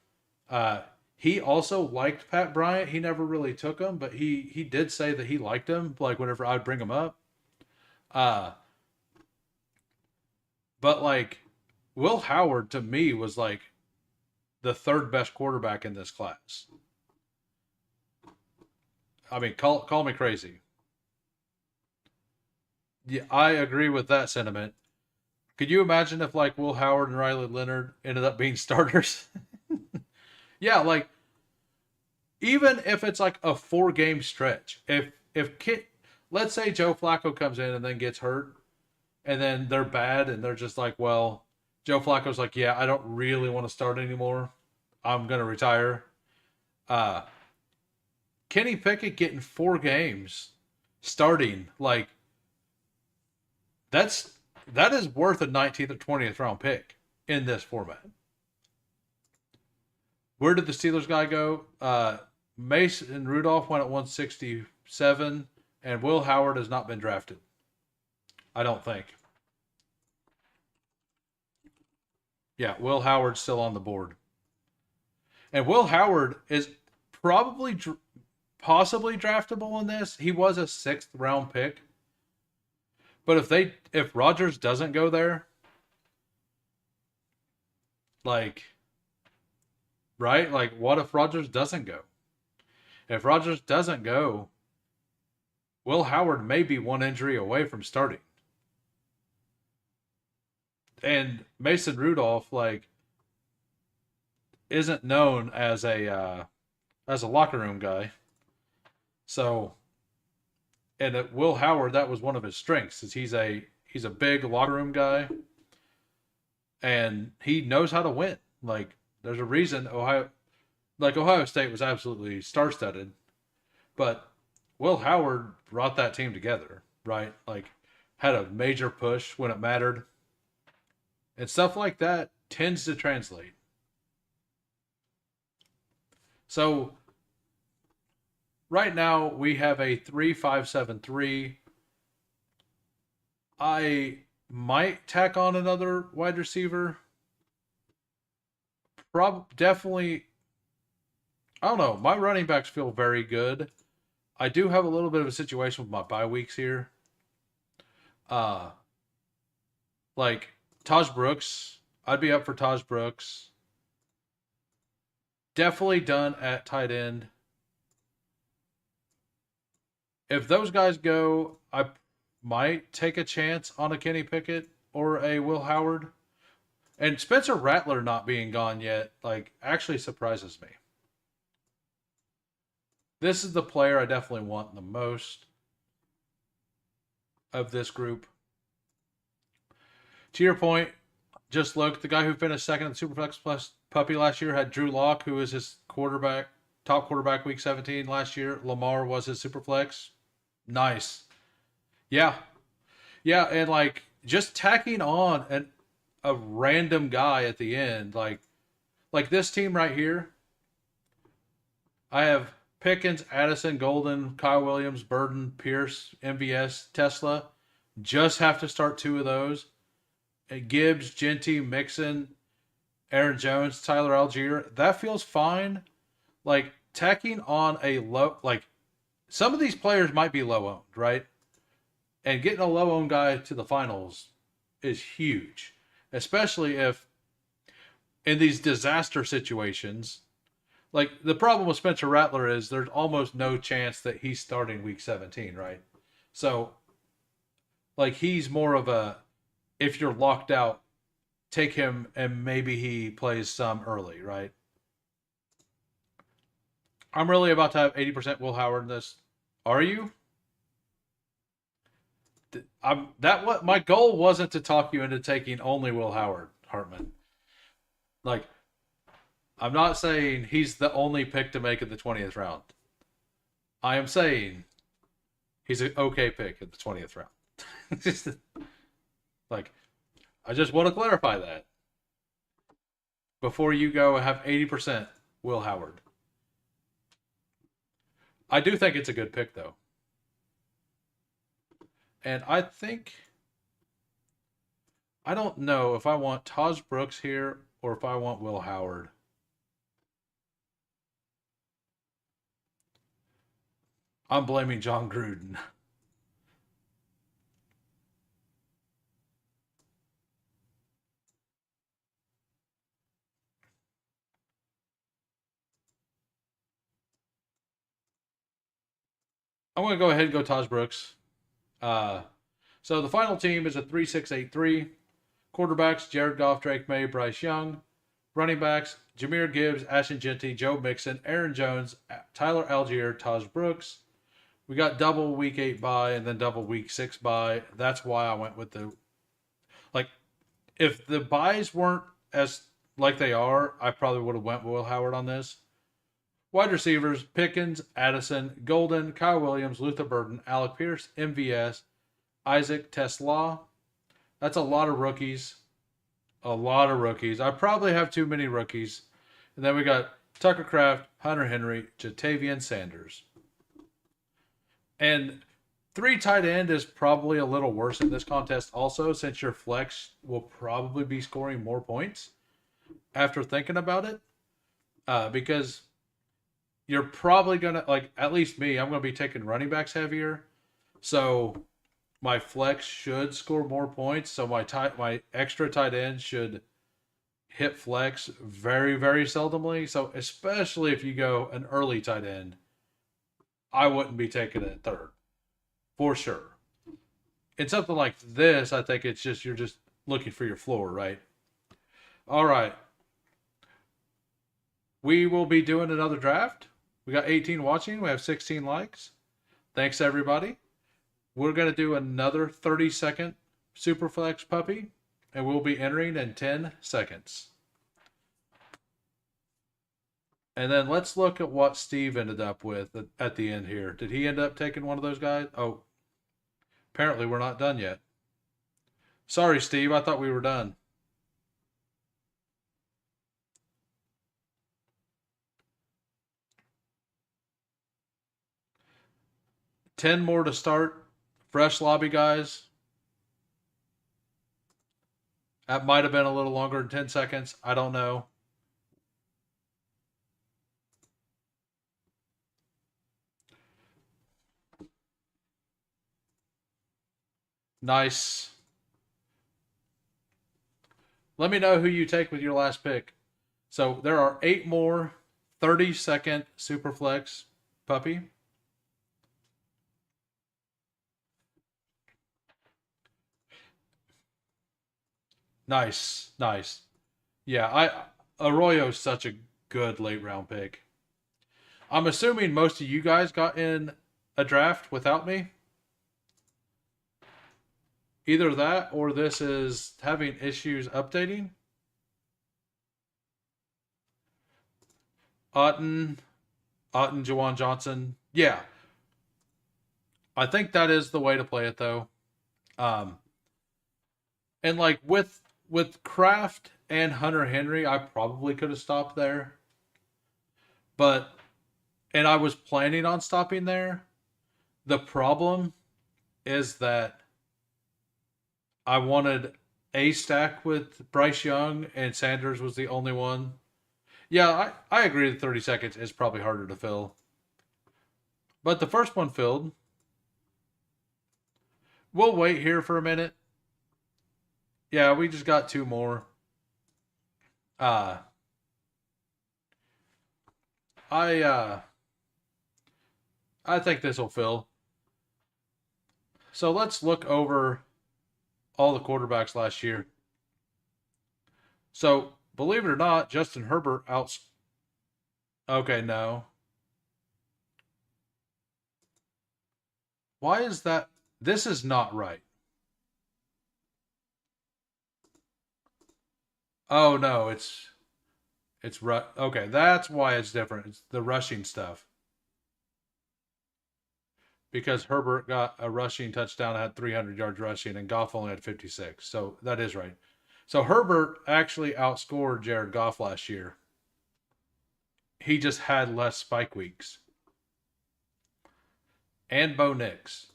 Uh, he also liked Pat Bryant. He never really took him, but he did say that he liked him. Like whenever I'd bring him up, uh, but like Will Howard to me was like the third best quarterback in this class. I mean, call me crazy. Yeah, I agree with that sentiment. Could you imagine if like Will Howard and Riley Leonard ended up being starters? Yeah, like even if it's like a 4 game stretch, if Kit, let's say Joe Flacco comes in and then gets hurt, and then they're bad, and they're just like, well, Joe Flacco's like, yeah, I don't really want to start anymore. I'm gonna retire. Uh, Kenny Pickett getting 4 games starting, like that's that is worth a 19th or 20th round pick in this format. Where did the Steelers guy go? Mason Rudolph went at 167, and Will Howard has not been drafted. I don't think. Yeah, Will Howard's still on the board, and Will Howard is probably possibly draftable in this. He was a 6th round pick, but if Rodgers doesn't go there, like right, like what if Rodgers doesn't go? If Rodgers doesn't go, Will Howard may be one injury away from starting. And Mason Rudolph, like, isn't known as a locker room guy. So, and Will Howard, that was one of his strengths, is he's a big locker room guy, and he knows how to win. Like, there's a reason Ohio State was absolutely star-studded, but Will Howard brought that team together, right? Like, had a major push when it mattered, and stuff like that tends to translate. So right now we have a 3-5-7-3. I might tack on another wide receiver. Definitely. I don't know. My running backs feel very good. I do have a little bit of a situation with my bye weeks here. Uh, like Taj Brooks, I'd be up for Taj Brooks. Definitely done at tight end. If those guys go, I might take a chance on a Kenny Pickett or a Will Howard. And Spencer Rattler not being gone yet, like, actually surprises me. This is the player I definitely want the most of this group. To your point, just look, the guy who finished second in Superflex plus Puppy last year had Drew Lock, who was his top quarterback week 17 last year. Lamar was his Superflex. Nice. Yeah. Yeah, and like just tacking on a random guy at the end, like this team right here, I have Pickens, Addison, Golden, Kyle Williams, Burden, Pierce, MVS, Tesla. Just have to start 2 of those. Gibbs, Genty, Mixon, Aaron Jones, Tyler Algier. That feels fine. Like tacking on a low, like some of these players might be low owned, right? And getting a low owned guy to the finals is huge, especially if in these disaster situations. Like the problem with Spencer Rattler is there's almost no chance that he's starting week 17, right? So, like he's more of a if you're locked out, take him and maybe he plays some early, right? I'm really about to have 80% Will Howard in this. Are you? That what my goal wasn't to talk you into taking only Will Howard, Hartman. Like I'm not saying he's the only pick to make in the 20th round. I am saying he's an okay pick in the 20th round. Just like I just want to clarify that before you go have 80% Will Howard. I do think it's a good pick though. And I think I don't know if I want Taj Brooks here or if I want Will Howard. I'm blaming John Gruden. I'm going to go ahead and go Taj Brooks. Uh, so the final team is a 3-6-8-3. Quarterbacks, Jared Goff, Drake May, Bryce Young. Running backs, Jahmyr Gibbs, Ashton Genty, Joe Mixon, Aaron Jones, Tyler Algier, Taj Brooks. We got double week 8 bye and then double week 6 bye. That's why I went with the, like, if the buys weren't as like they are, I probably would have went with Will Howard on this. Wide receivers, Pickens, Addison, Golden, Kyle Williams, Luther Burden, Alec Pierce, MVS, Isaac Tesla. That's a lot of rookies. A lot of rookies. I probably have too many rookies. And then we got Tucker Kraft, Hunter Henry, Jatavian Sanders. And 3 tight end is probably a little worse in this contest also, since your flex will probably be scoring more points after thinking about it. Because you're probably going to, like, at least me, I'm going to be taking running backs heavier. So my flex should score more points. So my extra tight end should hit flex very, very seldomly. So especially if you go an early tight end, I wouldn't be taking it third for sure. In something like this, I think it's just you're just looking for your floor, right? All right. We will be doing another draft. We got 18 watching. We have 16 likes. Thanks, everybody. We're going to do another 30-second Superflex puppy, and we'll be entering in 10 seconds. And then let's look at what Steve ended up with at the end here. Did he end up taking one of those guys? Oh, apparently we're not done yet. Sorry, Steve. I thought we were done. Ten more to start. Fresh lobby, guys. That might have been a little longer than 10 seconds. I don't know. Nice. Let me know who you take with your last pick. So there are 8 more 30-second Superflex puppy. Nice, nice. Yeah, Arroyo's such a good late round pick. I'm assuming most of you guys got in a draft without me. Either that or this is having issues updating. Otten, Jawan Johnson. Yeah, I think that is the way to play it though. Um, and like with Kraft and Hunter Henry, I probably could have stopped there, but and I was planning on stopping there. The problem is that I wanted a stack with Bryce Young and Sanders was the only one. Yeah, I agree that 30 seconds is probably harder to fill. But the first one filled. We'll wait here for a minute. Yeah, we just got 2 more. Uh I uh I think this will fill. So let's look over all the quarterbacks last year. So believe it or not, Justin Herbert out. Okay, no. Why is that? This is not right. Oh no, okay. That's why it's different. It's the rushing stuff because Herbert got a rushing touchdown, had 300 yards rushing, and Goff only had 56. So that is right. So Herbert actually outscored Jared Goff last year. He just had less spike weeks. And Bo Nix.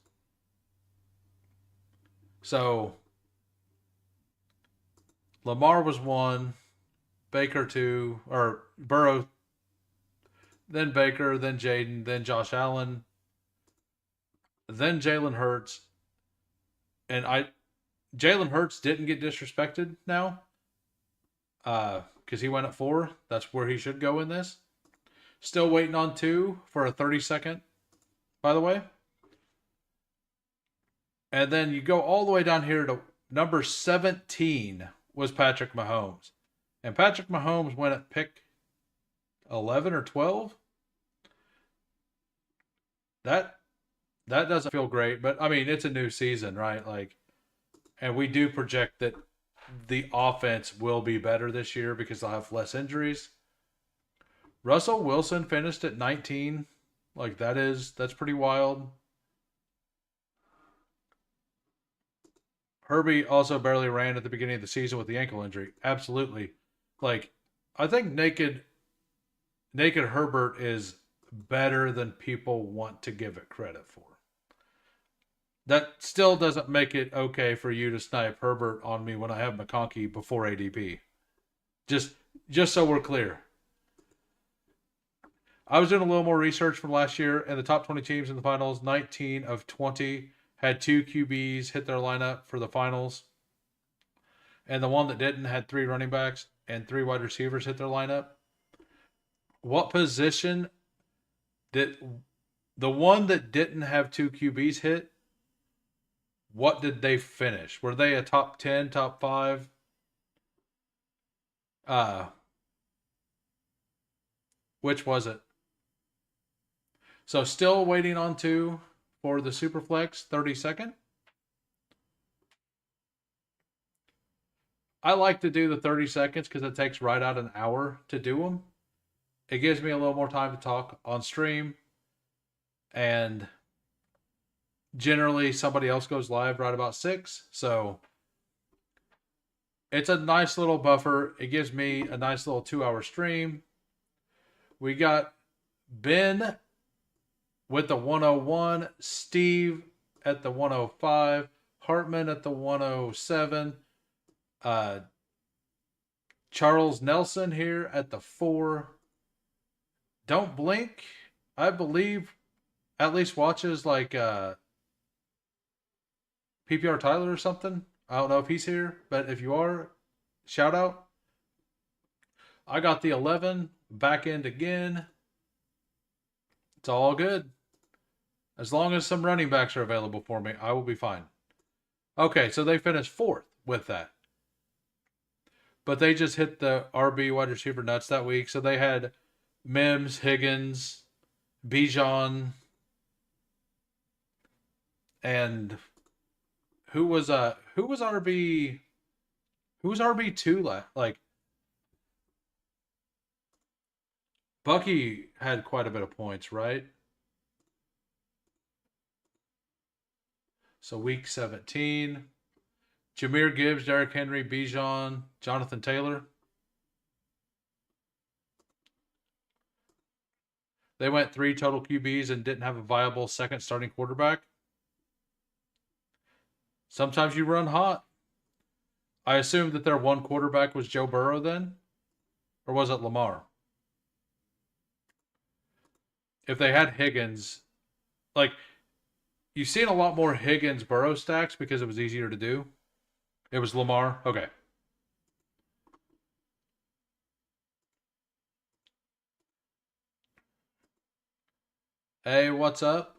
So Lamar was 1, Baker 2, or Burrow, then Baker, then Jaden, then Josh Allen, then Jalen Hurts, and Jalen Hurts didn't get disrespected now, because he went at 4. That's where he should go in this. Still waiting on 2 for a 30-second, by the way. And then you go all the way down here to number 17 was Patrick Mahomes. And Patrick Mahomes went at pick 11 or 12. That doesn't feel great, but I mean, it's a new season, right? Like, and we do project that the offense will be better this year because they'll have less injuries. Russell Wilson finished at 19. Like, that's pretty wild. Herbie also barely ran at the beginning of the season with the ankle injury. Absolutely. Like, I think naked Herbert is better than people want to give it credit for. That still doesn't make it okay for you to snipe Herbert on me when I have McConkey before ADP. Just so we're clear. I was doing a little more research from last year, and the top 20 teams in the finals, 19 of 20 had 2 QBs hit their lineup for the finals. And the one that didn't had 3 running backs and 3 wide receivers hit their lineup. What position did the one that didn't have 2 QBs hit? What did they finish? Were they a top 10, top 5? Which was it? So still waiting on 2 for the Superflex 30-second. I like to do the 30 seconds because it takes right out an hour to do them. It gives me a little more time to talk on stream. And generally somebody else goes live right about 6. So it's a nice little buffer. It gives me a nice little 2-hour stream. We got Ben with the 101, Steve at the 105, Hartman at the 107, Charles Nelson here at the 4. Don't Blink, I believe, at least watches like PPR Tyler or something. I don't know if he's here, but if you are, shout out. I got the 11, back end again. It's all good. As long as some running backs are available for me, I will be fine. Okay, so they finished 4th with that. But they just hit the RB wide receiver nuts that week. So they had Mims, Higgins, Bijan, and who was RB? Who was RB2? Like, Bucky had quite a bit of points, right? So week 17, Jahmyr Gibbs, Derrick Henry, Bijan, Jonathan Taylor. They went 3 total QBs and didn't have a viable second starting quarterback. Sometimes you run hot. I assumed that their one quarterback was Joe Burrow then? Or was it Lamar? If they had Higgins, like, you've seen a lot more Higgins-Burrow stacks because it was easier to do. It was Lamar? Okay. Hey, what's up,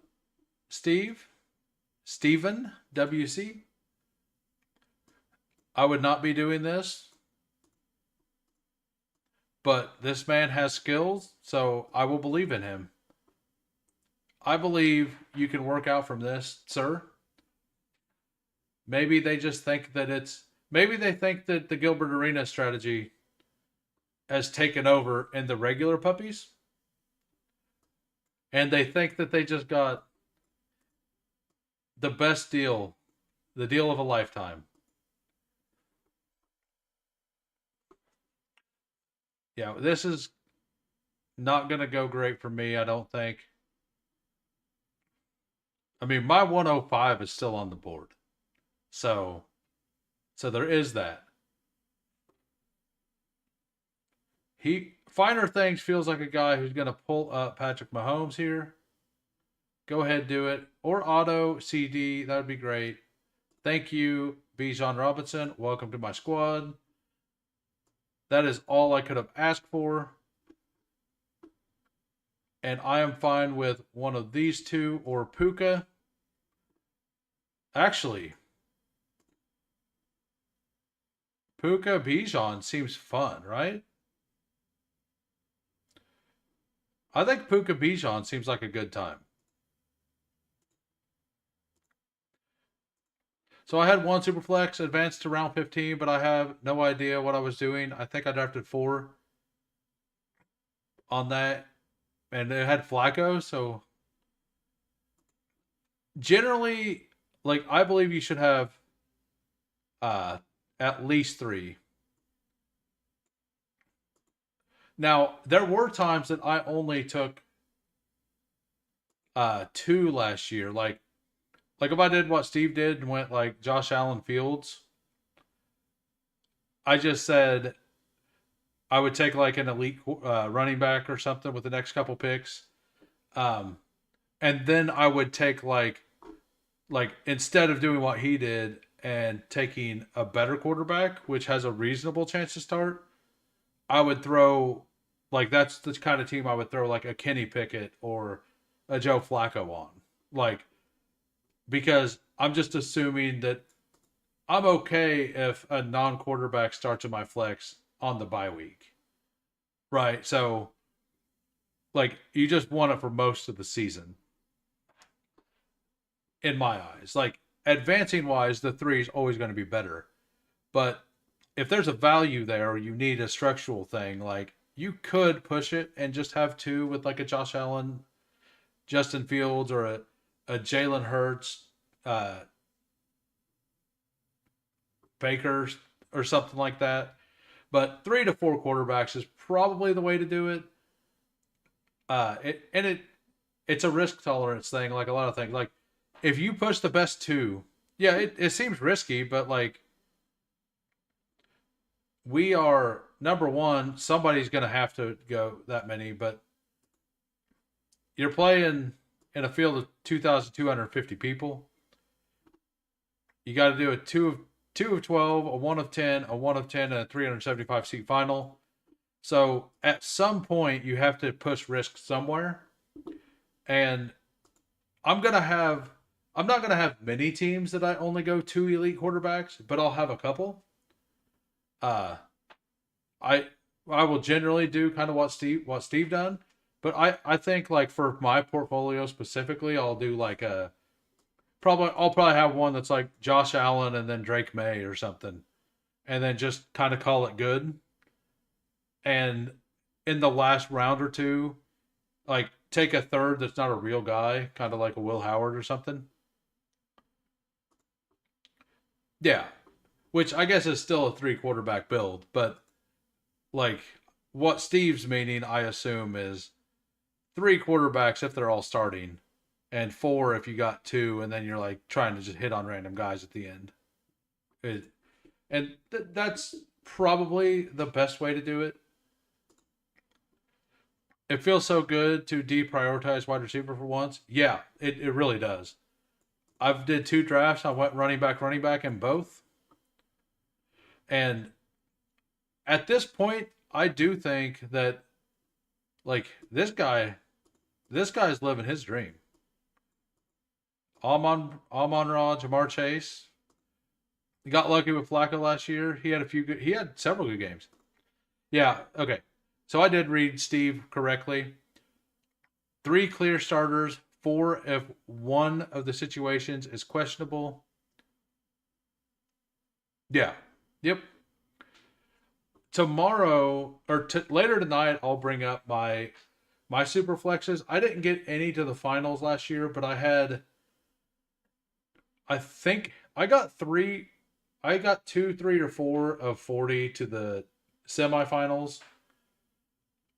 Steve? Steven, WC? I would not be doing this, but this man has skills, so I will believe in him. I believe you can work out from this, sir. Maybe they just think that maybe they think that the Gilbert Arena strategy has taken over in the regular puppies. And they think that they just got the best deal, the deal of a lifetime. Yeah, this is not going to go great for me, I don't think. I mean, my 105 is still on the board. So there is that. He Finer Things feels like a guy who's going to pull up Patrick Mahomes here. Go ahead, do it. Or auto CD. That would be great. Thank you, Bijan Robinson. Welcome to my squad. That is all I could have asked for. And I am fine with one of these two or Puka. Actually, Puka Bijan seems fun, right? I think Puka Bijan seems like a good time. So I had one Superflex advanced to round 15, but I have no idea what I was doing. I think I drafted 4 on that, and it had Flacco. So generally, like, I believe you should have uh, at least 3. Now, there were times that I only took 2 last year. Like if I did what Steve did and went like Josh Allen Fields, I just said I would take like an elite running back or something with the next couple picks, um, and then I would take like instead of doing what he did and taking a better quarterback, which has a reasonable chance to start, I would throw like that's the kind of team I would throw like a Kenny Pickett or a Joe Flacco on, like because I'm just assuming that I'm okay if a non-quarterback starts in my flex on the bye week, right? So like you just want it for most of the season, in my eyes. Like advancing wise, the 3 is always going to be better, but if there's a value there, or you need a structural thing, like you could push it and just have 2 with like a Josh Allen, Justin Fields, or a Jalen Hurts, uh, Baker, or something like that. But 3 to 4 quarterbacks is probably the way to do it. It's a risk tolerance thing, like a lot of things. Like if you push the best 2, yeah, it seems risky, but like we are number one, somebody's going to have to go that many, but you're playing in a field of 2,250 people. You got to do a two of 12, a 1 of 10, a 1 of 10, and a 375 seat final. So at some point, you have to push risk somewhere. And I'm not gonna have many teams that I only go 2 elite quarterbacks, but I'll have a couple. Uh, I I will generally do kind of what Steve done, but I think like for my portfolio specifically, I'll probably have one that's like Josh Allen and then Drake May or something, and then just kind of call it good. And in the last round or two, like take a third that's not a real guy, kind of like a Will Howard or something. Yeah, which I guess is still a 3 quarterback build, but like what Steve's meaning, I assume, is 3 quarterbacks if they're all starting, and 4 if you got 2, and then you're like trying to just hit on random guys at the end. It, and that's probably the best way to do it. It feels so good to deprioritize wide receiver for once. Yeah, it really does. I've did 2 drafts. I went running back in both. And at this point, I do think that like this guy's living his dream. Amon Ra, Jamar Chase. He got lucky with Flacco last year. He had several good games. Yeah, okay. So I did read Steve correctly. 3 clear starters, 4 if one of the situations is questionable. Yeah. Yep. Tomorrow or later tonight, I'll bring up my super flexes. I didn't get any to the finals last year, but I think I got 3. I got 2, 3, or 4 of 40 to the semifinals.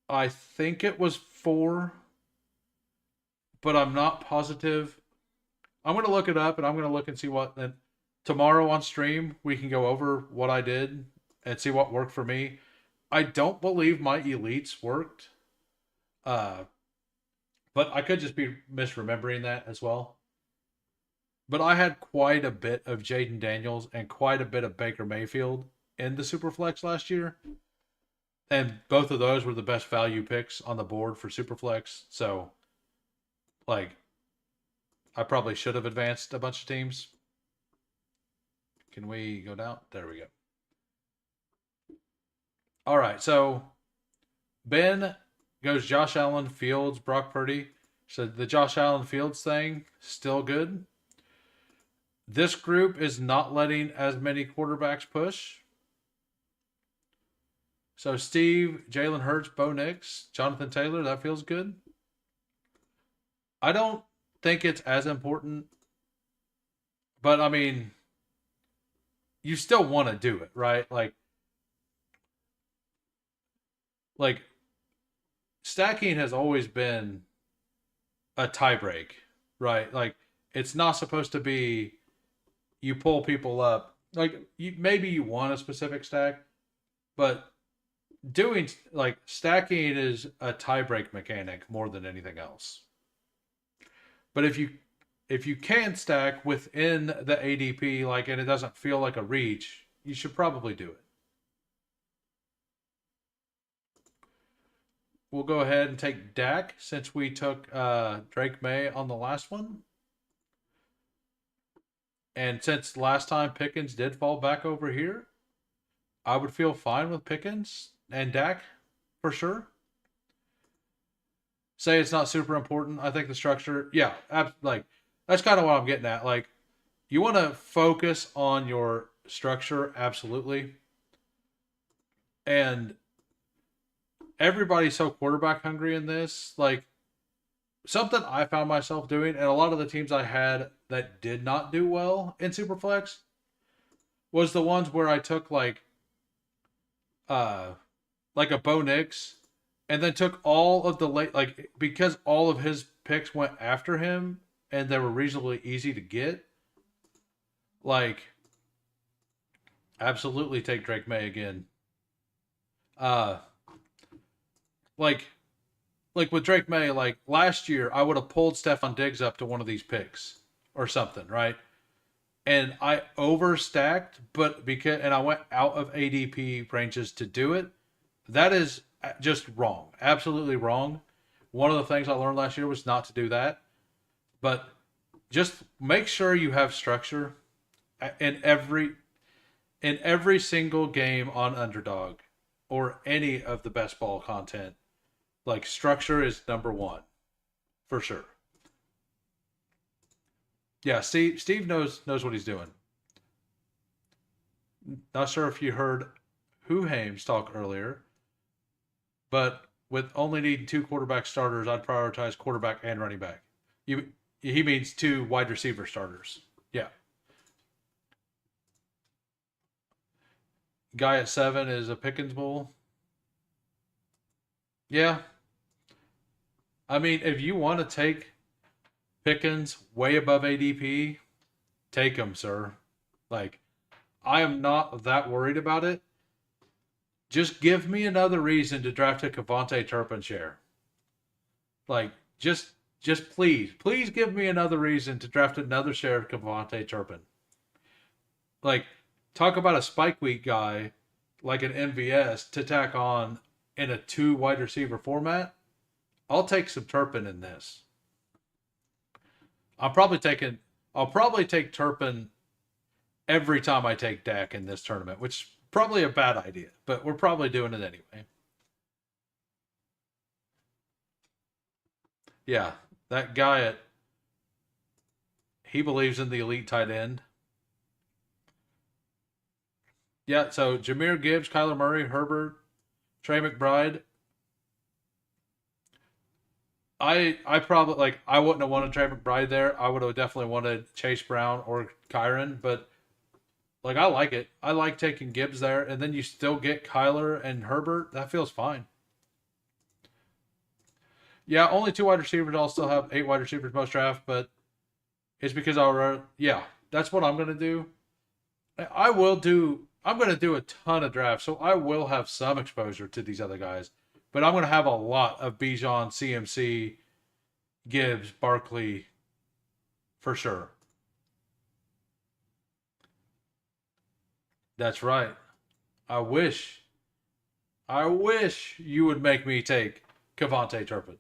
I think it was 4, but I'm not positive. I'm going to look it up, and I'm going to look and see what. And tomorrow on stream, we can go over what I did and see what worked for me. I don't believe my elites worked. Uh, but I could just be misremembering that as well. But I had quite a bit of Jaden Daniels and quite a bit of Baker Mayfield in the Superflex last year. And both of those were the best value picks on the board for Superflex. So, like, I probably should have advanced a bunch of teams. Can we go down? There we go. All right. So, Ben goes Josh Allen, Fields, Brock Purdy. So, the Josh Allen Fields thing, still good. This group is not letting as many quarterbacks push. So Steve, Jalen Hurts, Bo Nix, Jonathan Taylor, that feels good. I don't think it's as important, but I mean, you still want to do it, right? Like stacking has always been a tiebreak, right? Like it's not supposed to be you pull people up. Like maybe you want a specific stack, but doing like stacking is a tiebreak mechanic more than anything else. But if you can stack within the ADP, like and it doesn't feel like a reach, you should probably do it. We'll go ahead and take Dak since we took Drake May on the last one. And since last time Pickens did fall back over here, I would feel fine with Pickens and Dak for sure. Say it's not super important. I think the structure, yeah, like that's kind of what I'm getting at. Like you want to focus on your structure, absolutely. And everybody's so quarterback hungry in this. Like something I found myself doing, and a lot of the teams I had that did not do well in Superflex was the ones where I took like a Bo Nix and then took all of the late like because all of his picks went after him and they were reasonably easy to get. Like absolutely take Drake May again. Uh like like with Drake May, like last year I would have pulled Stefon Diggs up to one of these picks or something, right? And I overstacked, but because and I went out of ADP ranges to do it. That is just wrong, absolutely wrong. One of the things I learned last year was not to do that. But just make sure you have structure in every single game on Underdog or any of the best ball content. Like structure is number one for sure. Yeah, Steve knows what he's doing. Not sure if you heard Who Hames talk earlier, but with only needing two quarterback starters, I'd prioritize quarterback and running back. He means two wide receiver starters. Yeah. Guy at 7 is a Pickens Bowl. Yeah. I mean, if you want to take Pickens way above ADP, take him, sir. Like, I am not that worried about it. Just give me another reason to draft a Kevontae Turpin share. Like, just please give me another reason to draft another share of Kevontae Turpin. Like, talk about a spike week guy like an MVS to tack on in a 2 wide receiver format. I'll take some Turpin in this. I'll probably take Turpin every time I take Dak in this tournament, which is probably a bad idea, but we're probably doing it anyway. Yeah, that guy he believes in the elite tight end. Yeah, so Jahmyr Gibbs, Kyler Murray, Herbert, Trey McBride. I probably like I wouldn't have wanted Trey McBride there. I would have definitely wanted Chase Brown or Kyron, but like I like it. I like taking Gibbs there, and then you still get Kyler and Herbert. That feels fine. Yeah, only 2 wide receivers. I'll still have 8 wide receivers most draft, but it's because yeah, that's what I'm gonna do. I will do I'm going to do a ton of drafts, so I will have some exposure to these other guys. But I'm going to have a lot of Bijan, CMC, Gibbs, Barkley, for sure. That's right. I wish, I wish you would make me take Cavante Turpin.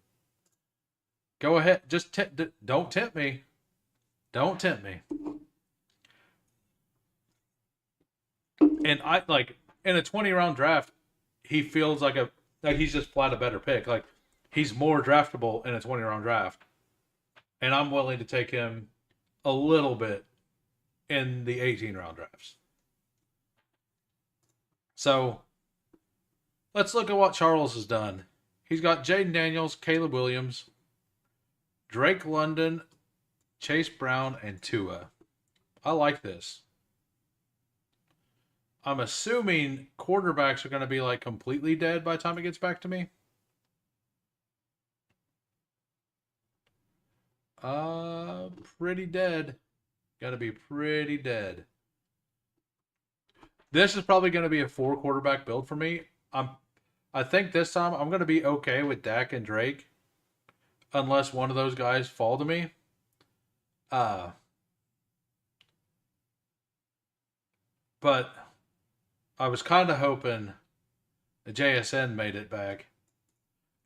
Go ahead, just don't tempt me. Don't tempt me. And I like in a 20 round draft, he feels like he's just flat a better pick. Like he's more draftable in a 20 round draft, and I'm willing to take him a little bit in the 18 round drafts. So let's look at what Charles has done. He's got Jaden Daniels, Caleb Williams, Drake London, Chase Brown, and Tua. I like this. I'm assuming quarterbacks are going to be like completely dead by the time it gets back to me. Pretty dead. Got to be pretty dead. This is probably going to be a 4 quarterback build for me. I think this time I'm going to be okay with Dak and Drake, unless one of those guys fall to me. But I was kind of hoping the JSN made it back.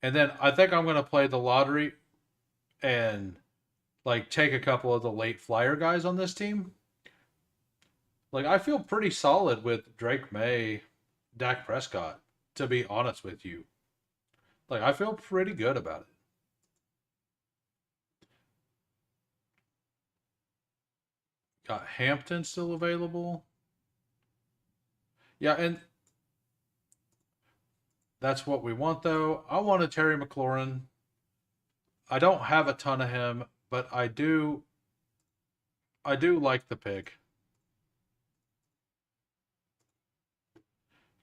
And then I think I'm going to play the lottery and like take a couple of the late flyer guys on this team. Like I feel pretty solid with Drake May, Dak Prescott, to be honest with you. Like I feel pretty good about it. Got Hampton still available. Yeah, and that's what we want though. I want a Terry McLaurin. I don't have a ton of him, but I do like the pick.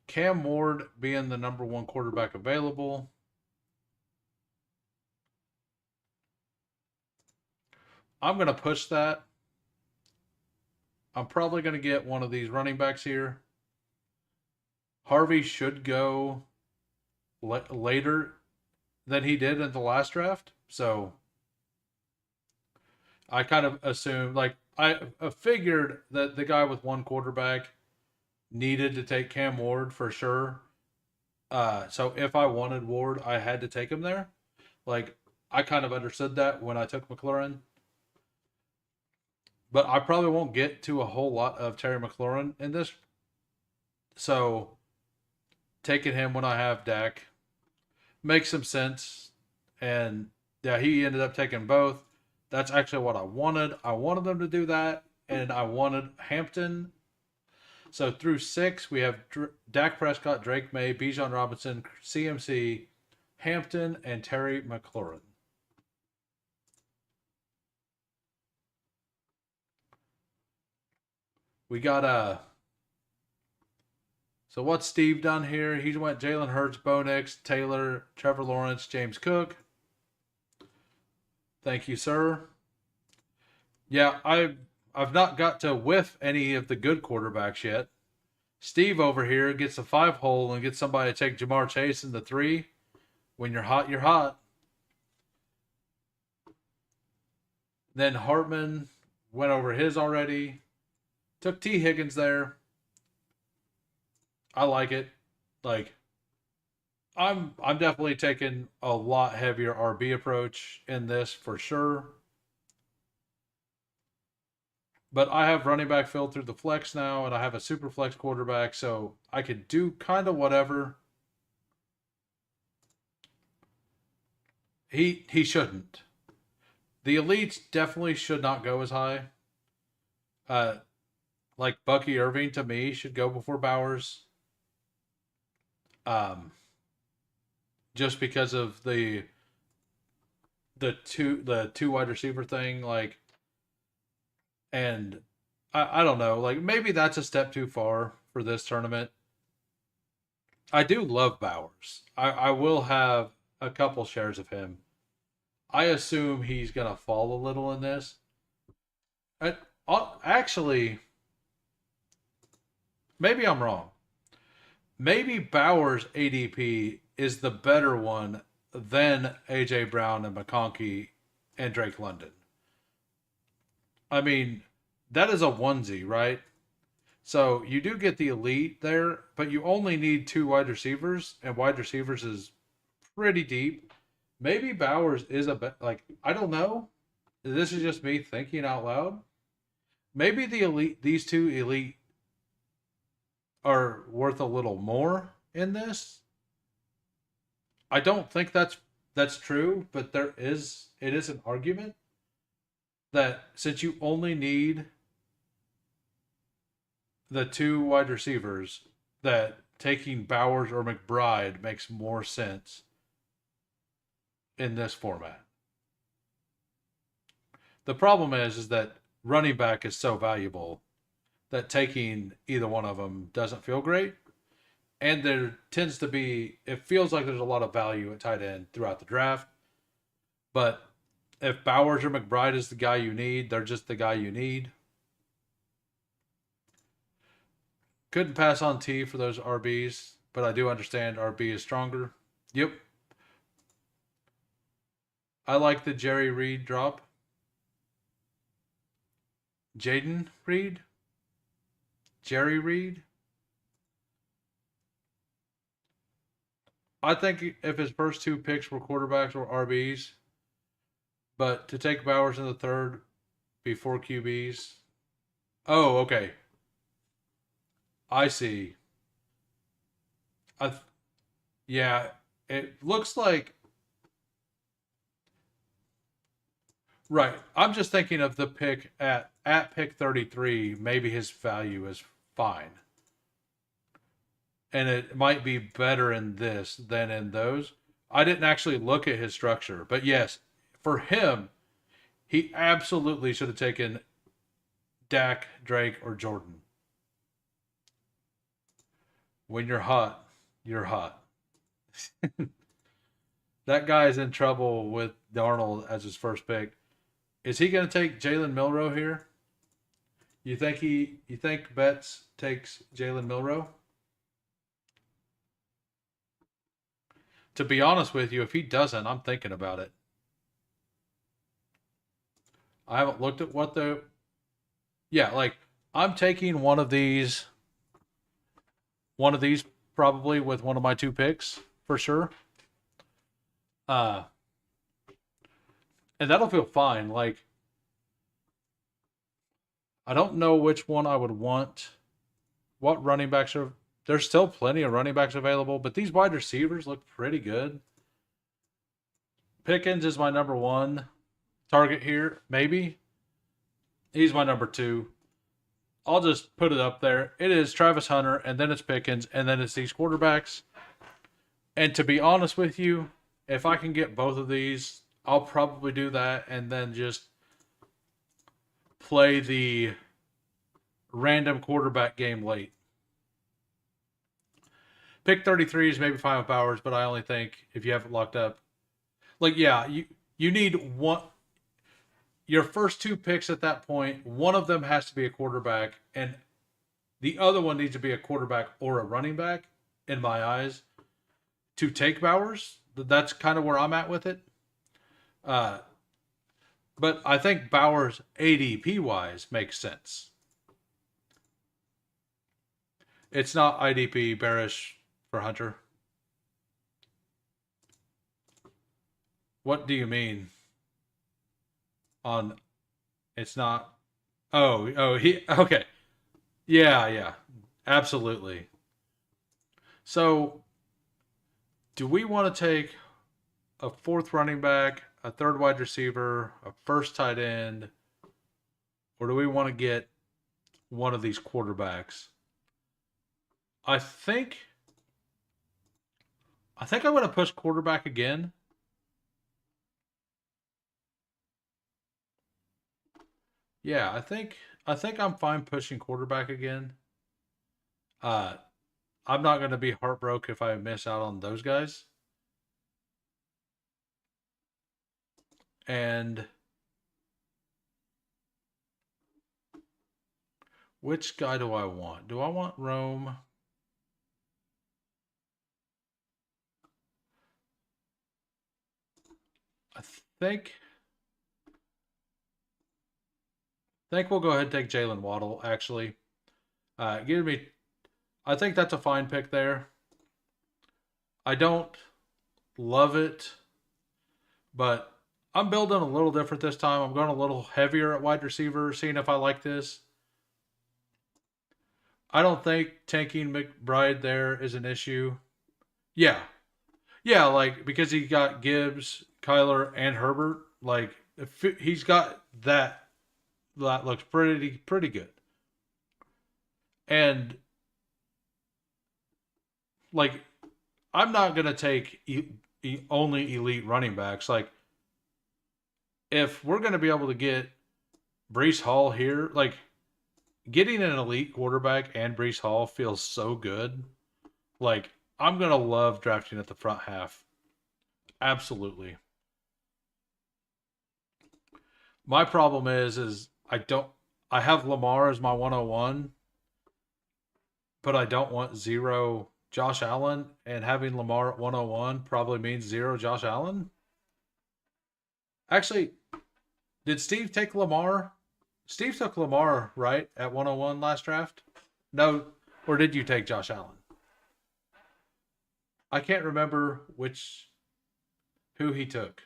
Cam Ward being the number 1 quarterback available. I'm going to push that. I'm probably going to get one of these running backs here. Harvey should go later than he did in the last draft. So I kind of assumed, like, I figured that the guy with 1 quarterback needed to take Cam Ward for sure. So if I wanted Ward, I had to take him there. Like, I kind of understood that when I took McLaurin. But I probably won't get to a whole lot of Terry McLaurin in this. So taking him when I have Dak makes some sense. And yeah, he ended up taking both. That's actually what I wanted. I wanted them to do that. And I wanted Hampton. So through 6, we have Dak Prescott, Drake May, Bijan Robinson, CMC, Hampton, and Terry McLaurin. We got so what's Steve done here? He's went Jalen Hurts, Bo Nix, Taylor, Trevor Lawrence, James Cook. Thank you, sir. Yeah, I've not got to whiff any of the good quarterbacks yet. Steve over here gets a 5 hole and gets somebody to take Jamar Chase in the 3. When you're hot, you're hot. Then Hartman went over his already. Took T. Higgins there. I like it. Like I'm definitely taking a lot heavier RB approach in this for sure. But I have running back filled through the flex now, and I have a super flex quarterback, so I could do kind of whatever. He shouldn't. The elites definitely should not go as high. Like Bucky Irving to me should go before Bowers. Just because of the two wide receiver thing, like, and I don't know, like maybe that's a step too far for this tournament. I do love Bowers. I will have a couple shares of him. I assume he's gonna fall a little in this. Actually, maybe I'm wrong. Maybe Bauer's ADP is the better one than AJ Brown and McConkey and Drake London. I mean, that is a onesie, right? So you do get the elite there, but you only need two wide receivers, and wide receivers is pretty deep. Maybe Bowers is a bit like, I don't know. This is just me thinking out loud. Maybe the elite, these two elite, are worth a little more in this. I don't think that's true, but it is an argument that since you only need the two wide receivers, that taking Bowers or McBride makes more sense in this format. The problem is that running back is so valuable that taking either one of them doesn't feel great. And there tends to be, it feels like there's a lot of value at tight end throughout the draft. But if Bowers or McBride is the guy you need, they're just the guy you need. Couldn't pass on T for those RBs, but I do understand RB is stronger. Yep. I like the Jerry Reed drop. Jaden Reed? Jerry Reed? I think if his first two picks were quarterbacks or RBs, but to take Bowers in the third before QBs. Oh, okay. I see. I yeah, it looks like right. I'm just thinking of the pick at pick 33, maybe his value is fine. And it might be better in this than in those. I didn't actually look at his structure, but yes, for him, he absolutely should have taken Dak, Drake, or Jordan. When you're hot, you're hot. That guy is in trouble with Darnold as his first pick. Is he going to take Jalen Milrow here? You think Betts takes Jalen Milrow? To be honest with you, if he doesn't, I'm thinking about it. I haven't looked at what the yeah, like I'm taking one of these probably with one of my two picks for sure. Uh and that'll feel fine. Like I don't know which one I would want. What running backs are there's still plenty of running backs available, but these wide receivers look pretty good. Pickens is my number one target here, maybe. He's my number two. I'll just put it up there. It is Travis Hunter, and then it's Pickens, and then it's these quarterbacks. And to be honest with you, if I can get both of these, I'll probably do that and then just play the random quarterback game late. Pick 33 is maybe fine with Bowers, but I only think if you have it locked up. Like, yeah, you need one. Your first two picks at that point, one of them has to be a quarterback, and the other one needs to be a quarterback or a running back, in my eyes, to take Bowers. That's kind of where I'm at with it. Uh, but I think Bowers ADP wise makes sense. It's not IDP bearish for Hunter. What do you mean? On it's not. Oh, he okay. Yeah, absolutely. So, do we want to take a fourth running back, a third wide receiver, a first tight end, or do we want to get one of these quarterbacks? I think I'm going to push quarterback again. Yeah, I think I'm fine pushing quarterback again. Uh, I'm not going to be heartbroken if I miss out on those guys. And Which guy do I want? Do I want Rome? I think we'll go ahead and take Jalen Waddle. Actually, give me. I think that's a fine pick there. I don't love it, but I'm building a little different this time. I'm going a little heavier at wide receiver, seeing if I like this. I don't think tanking McBride there is an issue. Yeah, yeah, like because he got Gibbs, Kyler, and Herbert. Like if he's got that, that looks pretty good. And like, I'm not gonna take only elite running backs. Like, if we're gonna be able to get Brees Hall here, like getting an elite quarterback and Brees Hall feels so good. Like, I'm gonna love drafting at the front half. Absolutely. My problem is I have Lamar as my 101, but I don't want zero Josh Allen, and having Lamar at 101 probably means zero Josh Allen. Actually, did Steve take Lamar? Steve took Lamar, right, at 101 last draft? No, or did you take Josh Allen? I can't remember who he took.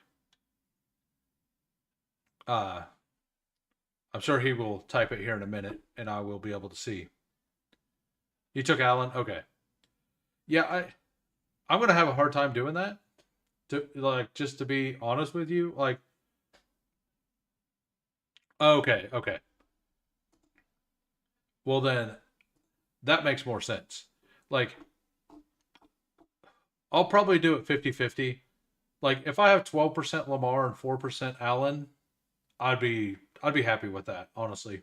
Uh, I'm sure he will type it here in a minute, and I will be able to see. You took Allen, okay. Yeah, I'm gonna have a hard time doing that. To like, just to be honest with you, like, okay, okay. Well then, that makes more sense. Like, I'll probably do it 50-50. Like, if I have 12% Lamar and 4% Allen, I'd be happy with that. Honestly,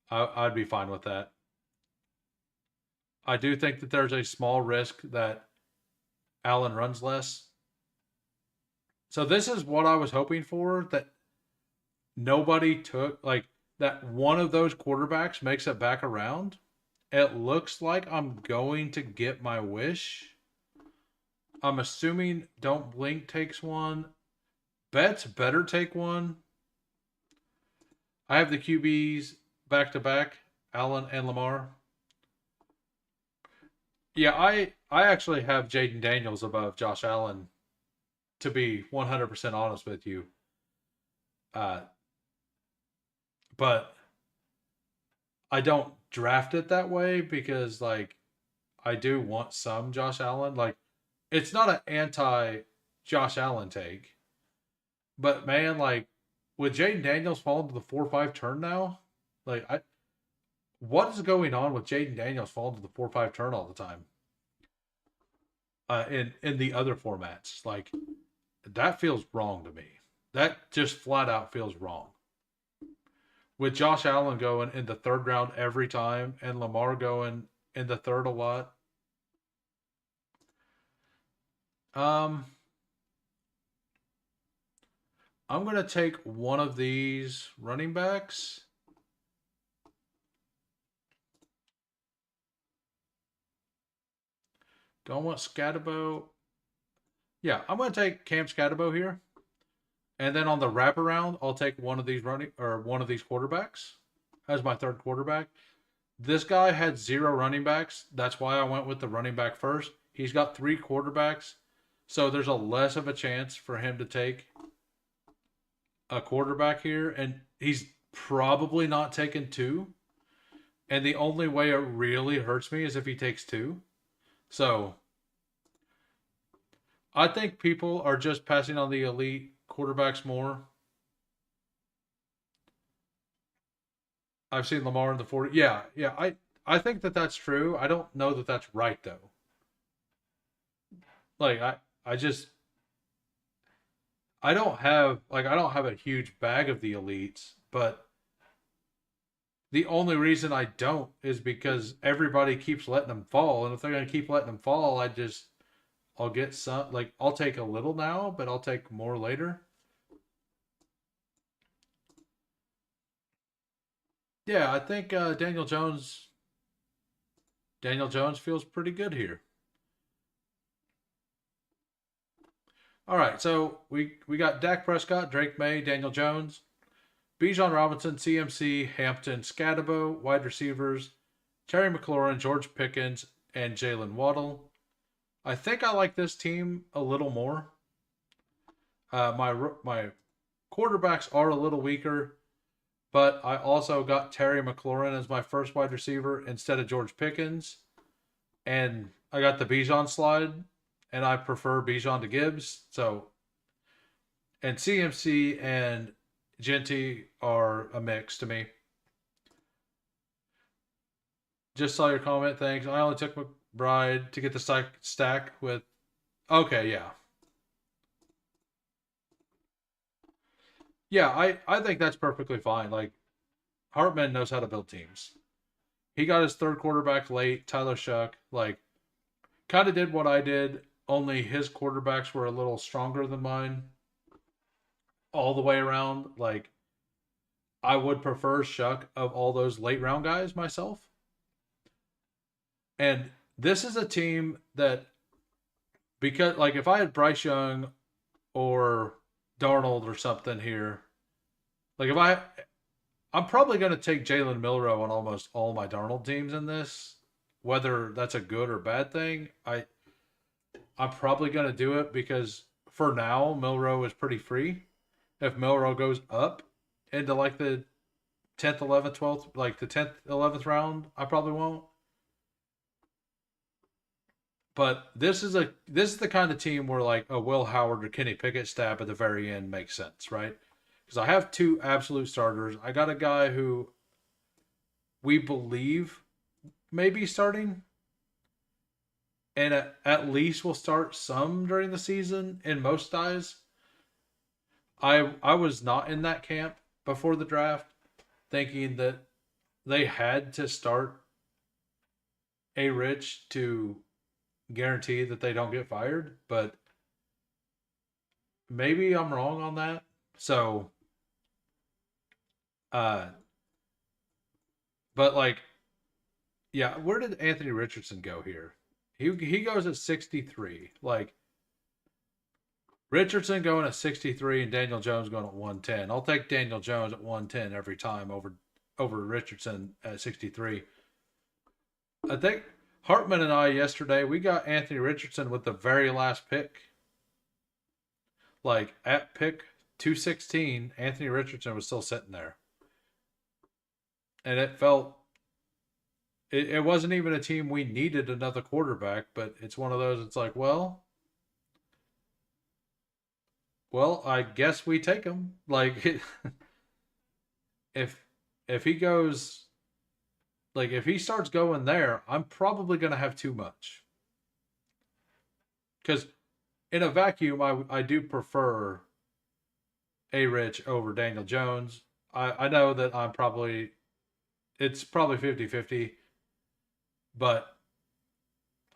I'd be fine with that. I do think that there's a small risk that Allen runs less. So this is what I was hoping for, that nobody took, like, that one of those quarterbacks makes it back around. It looks like I'm going to get my wish. I'm assuming Don't Blink takes one. Betts better take one. I have the QBs back to back, Allen and Lamar. Yeah, I actually have Jaden Daniels above Josh Allen. To be 100% honest with you, uh, but I don't draft it that way because like I do want some Josh Allen. Like, it's not an anti Josh Allen take, but man, like with Jaden Daniels falling to the 4-5 turn now, like what is going on with Jaden Daniels falling to the 4-5 turn all the time? In the other formats, like that feels wrong to me. That just flat out feels wrong. With Josh Allen going in the third round every time and Lamar going in the third a lot. Um, I'm going to take one of these running backs. Don't want Scatabo. Yeah, I'm going to take Cam Scatabo here. And then on the wraparound, I'll take one of these quarterbacks as my third quarterback. This guy had zero running backs. That's why I went with the running back first. He's got three quarterbacks. So there's a less of a chance for him to take a quarterback here. And he's probably not taking two. And the only way it really hurts me is if he takes two. So I think people are just passing on the elite quarterbacks more. I've seen Lamar in the 40. Yeah, yeah. I think that that's true. I don't know that that's right though. Like I just I don't have a huge bag of the elites, but the only reason I don't is because everybody keeps letting them fall, and if they're gonna keep letting them fall, I'll get some, like I'll take a little now, but I'll take more later. Yeah, I think Daniel Jones feels pretty good here. All right, so we got Dak Prescott, Drake May, Daniel Jones, Bijan Robinson, CMC, Hampton, Scadabo, wide receivers, Terry McLaurin, George Pickens, and Jalen Waddle. I think I like this team a little more. My quarterbacks are a little weaker, but I also got Terry McLaurin as my first wide receiver instead of George Pickens, and I got the Bijan slide, and I prefer Bijan to Gibbs. So, and CMC and Genty are a mix to me. Just saw your comment. Thanks. I only took McBride to get the stack with. Okay, yeah, yeah. I think that's perfectly fine. Like Hartman knows how to build teams. He got his third quarterback late. Tyler Shuck like kind of did what I did. Only his quarterbacks were a little stronger than mine all the way around. Like I would prefer Shuck of all those late round guys myself. And this is a team that because like if I had Bryce Young or Darnold or something here, like if I'm probably going to take Jalen Milrow on almost all my Darnold teams in this, whether that's a good or bad thing. I'm probably going to do it because for now Milrow is pretty free. If Milrow goes up into like the 10th, 11th, 12th, like the 10th, 11th round, I probably won't. But this is the kind of team where like a Will Howard or Kenny Pickett stab at the very end makes sense, right? Because I have two absolute starters. I got a guy who we believe may be starting, and at least will start some during the season in most eyes. I was not in that camp before the draft, thinking that they had to start a Rich to guarantee that they don't get fired, but maybe I'm wrong on that. So, uh, but like, yeah, where did Anthony Richardson go here? He goes at 63. Like Richardson going at 63 and Daniel Jones going at 110. I'll take Daniel Jones at 110 every time over Richardson at 63. I think Hartman and I yesterday we got Anthony Richardson with the very last pick. Like at pick 216, Anthony Richardson was still sitting there. And it wasn't even a team we needed another quarterback, but it's one of those it's like, well, I guess we take him. Like if if he goes like if he starts going there, I'm probably going to have too much. Cuz in a vacuum I do prefer A Rich over Daniel Jones. I know that it's probably 50-50, but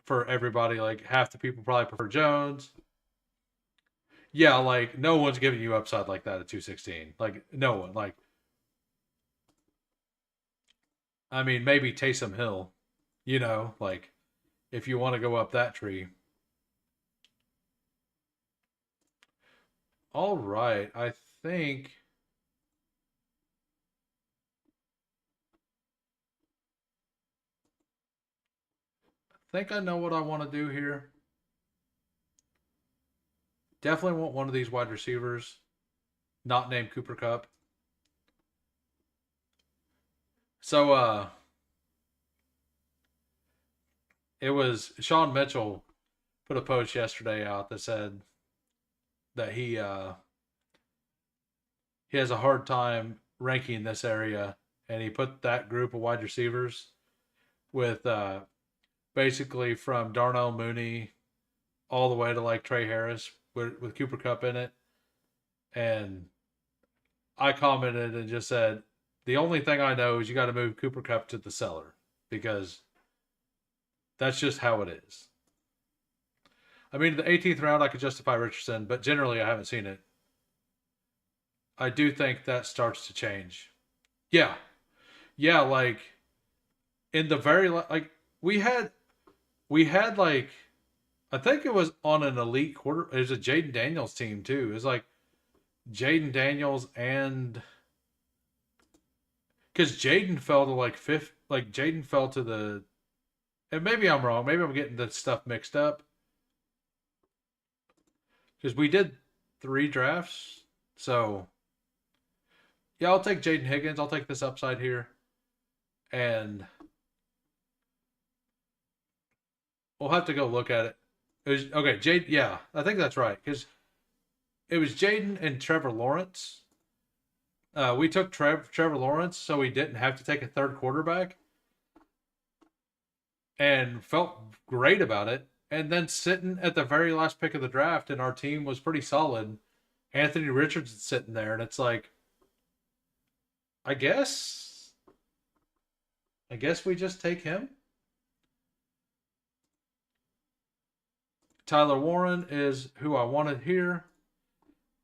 for everybody like half the people probably prefer Jones. Yeah, like no one's giving you upside like that at 216. Like no one. Like I mean maybe Taysom Hill, like if you want to go up that tree. All right, think I know what I want to do here. Definitely want one of these wide receivers, not named Cooper Cup. So it was Sean Mitchell put a post yesterday out that said that he has a hard time ranking this area, and he put that group of wide receivers with basically from Darnell Mooney all the way to like Trey Harris with Cooper Cup in it. And I commented and just said, the only thing I know is you got to move Cooper Cup to the cellar because that's just how it is. I mean, the 18th round, I could justify Richardson, but generally, I haven't seen it. I do think that starts to change. Yeah, Yeah, like in the very like we had like I think it was on an elite quarter. It was a Jaden Daniels team too. It was like Jaden Daniels and because Jaden fell to like fifth, like Jaden fell to the. And maybe I'm wrong. Maybe I'm getting the stuff mixed up because we did 3 drafts. So yeah, I'll take Jaden Higgins. I'll take this upside here, and we'll have to go look at it. It was okay, Jade. Yeah, I think that's right because it was Jaden and Trevor Lawrence. We took Trevor Lawrence, so we didn't have to take a third quarterback, and felt great about it. And then sitting at the very last pick of the draft, and our team was pretty solid. Anthony Richardson's sitting there, and it's like, I guess, I guess we just take him. Tyler Warren is who I wanted here.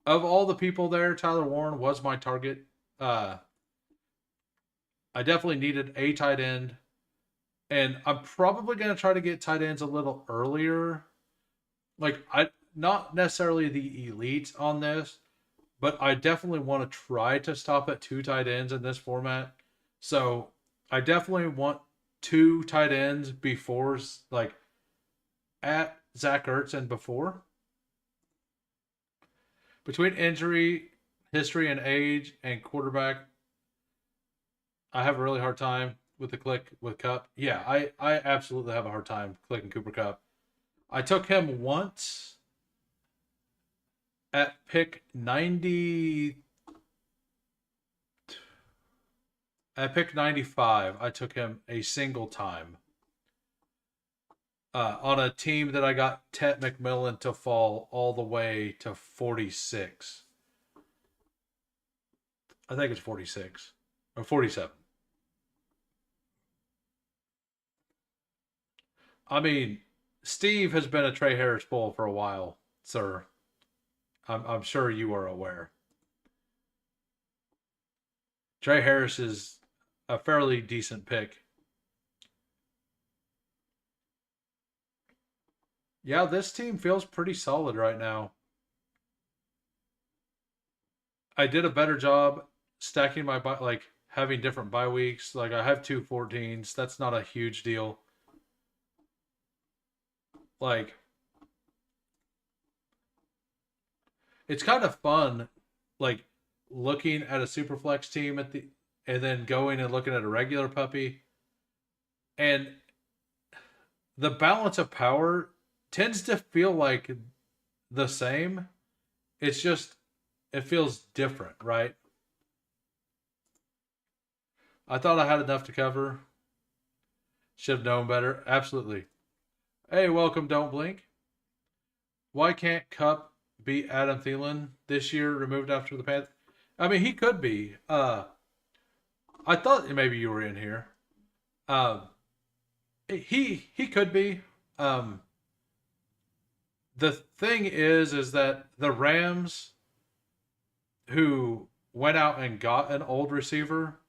Of all the people there, Tyler Warren was my target. I definitely needed a tight end, and I'm probably going to try to get tight ends a little earlier. Like I not necessarily the elite on this, but I definitely want to try to stop at 2 tight ends in this format. So I definitely want 2 tight ends before, like at Zach Ertz and before. Between injury history and age and quarterback, I have a really hard time with the click with Cup. Yeah, I absolutely have a hard time clicking Cooper Cup. I took him once at pick 90. At pick 95, I took him a single time. On a team that I got Tet McMillan to fall all the way to 46. I think it's 46 or 47. I mean, Steve has been a Trey Harris bull for a while, sir. I'm sure you are aware. Trey Harris is a fairly decent pick. Yeah, this team feels pretty solid right now. I did a better job stacking my like having different bye weeks. Like I have 2 14s. That's not a huge deal. Like it's kind of fun, like looking at a Superflex team at the and then going and looking at a regular puppy, and the balance of power tends to feel like the same. It's just it feels different, right? I thought I had enough to cover. Should have known better. Absolutely. Hey, welcome. Don't blink. Why can't Cup beat Adam Thielen this year? Removed after the Panthers. I mean, he could be. I thought maybe you were in here. Um, he could be. Um, the thing is that the Rams, who went out and got an old receiver,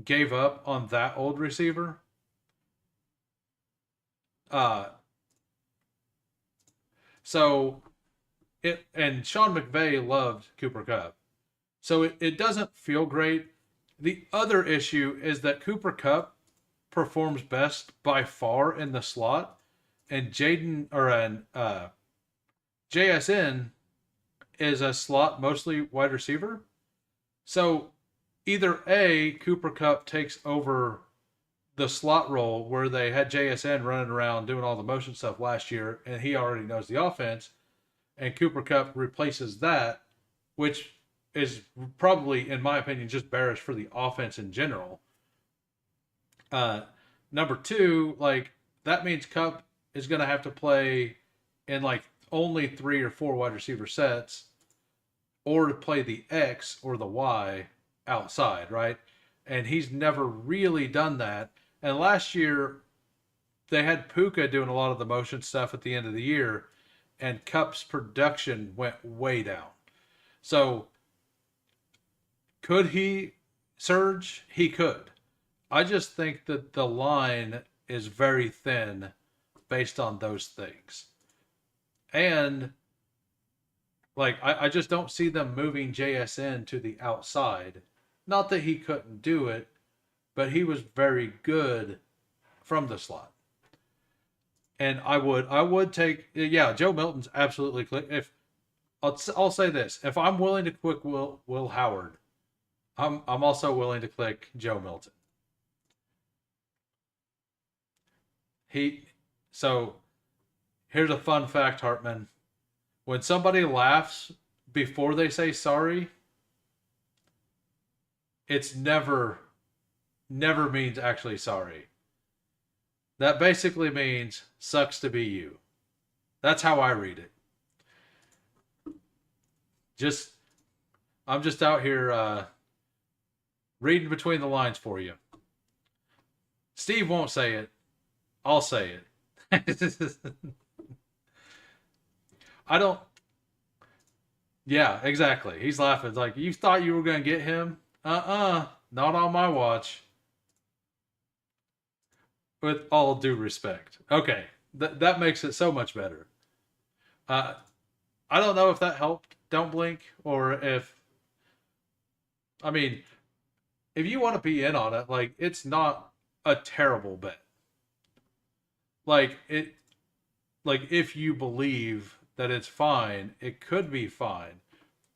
gave up on that old receiver. Uh, so it and Sean McVay loved Cooper Cup, so it doesn't feel great. The other issue is that Cooper Cup performs best by far in the slot, and Jaden or an JSN is a slot mostly wide receiver. So either A, Cooper Cup takes over the slot role where they had JSN running around doing all the motion stuff last year, and he already knows the offense, and Cooper Cup replaces that, which is probably, in my opinion, just bearish for the offense in general. Uh, Number two, like that means Cup is going to have to play in like only 3 or 4 wide receiver sets, or to play the X or the Y outside, right? And he's never really done that. And last year, they had Puka doing a lot of the motion stuff at the end of the year, and Cup's production went way down. So, could he surge? He could. I just think that the line is very thin based on those things. And like I just don't see them moving JSN to the outside. Not that he couldn't do it, but he was very good from the slot. And I would take, yeah, Joe Milton's absolutely click. If I'll say this, if I'm willing to click Will Howard, I'm also willing to click Joe Milton. He so here's a fun fact, Hartman. When somebody laughs before they say sorry, it's never means actually sorry. That basically means sucks to be you. That's how I read it. Just I'm just out here reading between the lines for you. Steve won't say it. I'll say it. I don't. Yeah, exactly. He's laughing. It's like, you thought you were going to get him? Not on my watch. With all due respect. Okay. That makes it so much better. Uh, I don't know if that helped Don't Blink or if. I mean, if you want to be in on it, like, it's not a terrible bet. Like, if you believe that it's fine, it could be fine.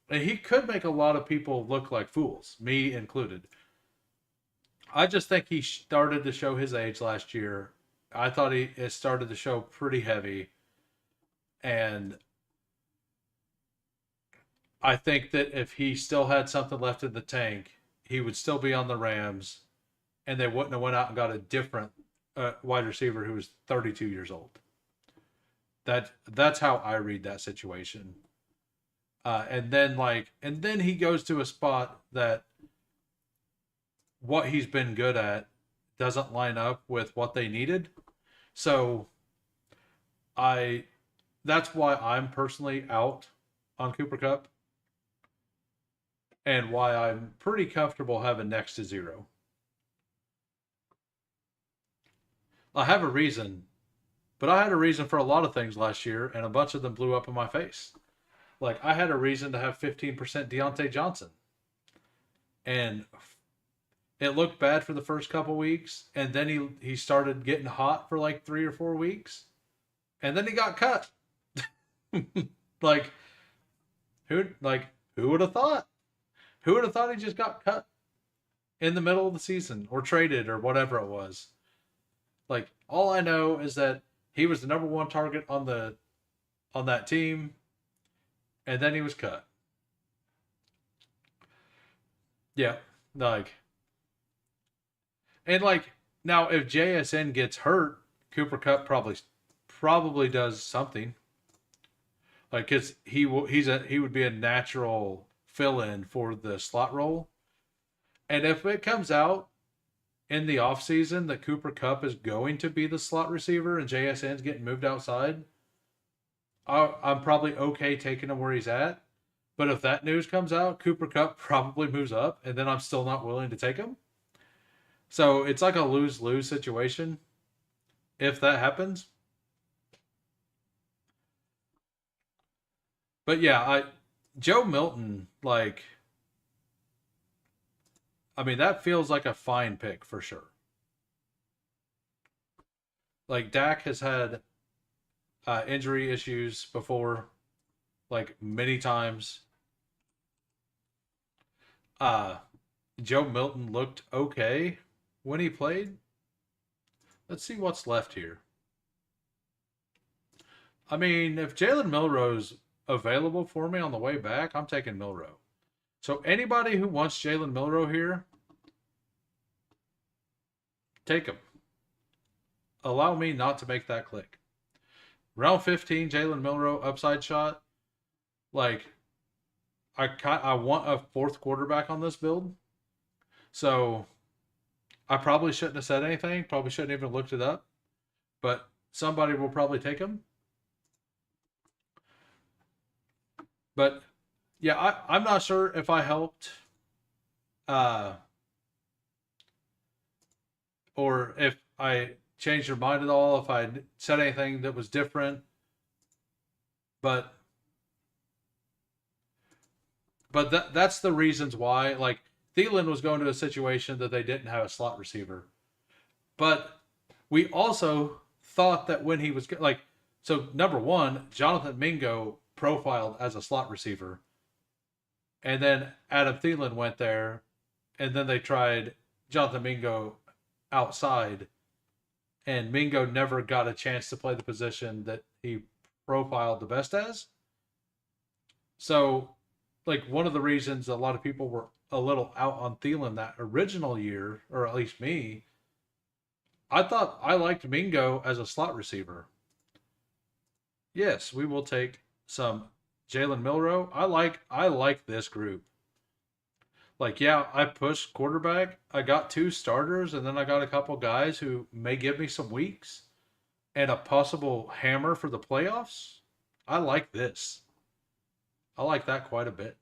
And he could make a lot of people look like fools, me included. I just think he started to show his age last year. I thought it started to show pretty heavy. And I think that if he still had something left in the tank, he would still be on the Rams, and they wouldn't have went out and got a different wide receiver who was 32 years old. That's how I read that situation. And then he goes to a spot that what he's been good at doesn't line up with what they needed. So I that's why I'm personally out on Cooper Kupp, and why I'm pretty comfortable having next to zero. I have a reason, but I had a reason for a lot of things last year, and a bunch of them blew up in my face. Like, I had a reason to have 15% Deontay Johnson, and it looked bad for the first couple weeks, and then he started getting hot for like 3 or 4 weeks, and then he got cut. like who would have thought? Who would have thought he just got cut in the middle of the season or traded or whatever it was? Like, all I know is that he was the number one target on that team, and then he was cut. Yeah, like, and like, now if JSN gets hurt, Cooper Kupp probably does something. Like, cause he would be a natural fill in for the slot role. And if it comes out in the offseason that Cooper Kupp is going to be the slot receiver and JSN's getting moved outside, I'm probably okay taking him where he's at. But if that news comes out, Cooper Kupp probably moves up, and then I'm still not willing to take him. So it's like a lose-lose situation if that happens. But yeah, Joe Milton, like, I mean, that feels like a fine pick for sure. Like, Dak has had injury issues before, like, many times. Uh, Joe Milton looked okay when he played. Let's see what's left here. I mean, if Jalen Milroe's available for me on the way back, I'm taking Milroe. So anybody who wants Jalen Milroe here, take him. Allow me not to make that click. Round 15, Jalen Milroe upside shot. Like, I want a fourth quarterback on this build. So I probably shouldn't have said anything. Probably shouldn't even looked it up. But somebody will probably take him. But yeah, I'm not sure if I helped or if I changed your mind at all, if I said anything that was different. But that's the reasons why. Like Thielen was going to a situation that they didn't have a slot receiver, but we also thought that when he was like, so number one, Jonathan Mingo profiled as a slot receiver, and then Adam Thielen went there, and then they tried Jonathan Mingo outside, and Mingo never got a chance to play the position that he profiled the best as. So, like, one of the reasons a lot of people were a little out on Thielen that original year, or at least me, I thought I liked Mingo as a slot receiver. Yes, we will take some Jalen Milrow. I like this group. Like, yeah, I pushed quarterback. I got two starters, and then I got a couple guys who may give me some weeks and a possible hammer for the playoffs. I like this. I like that quite a bit.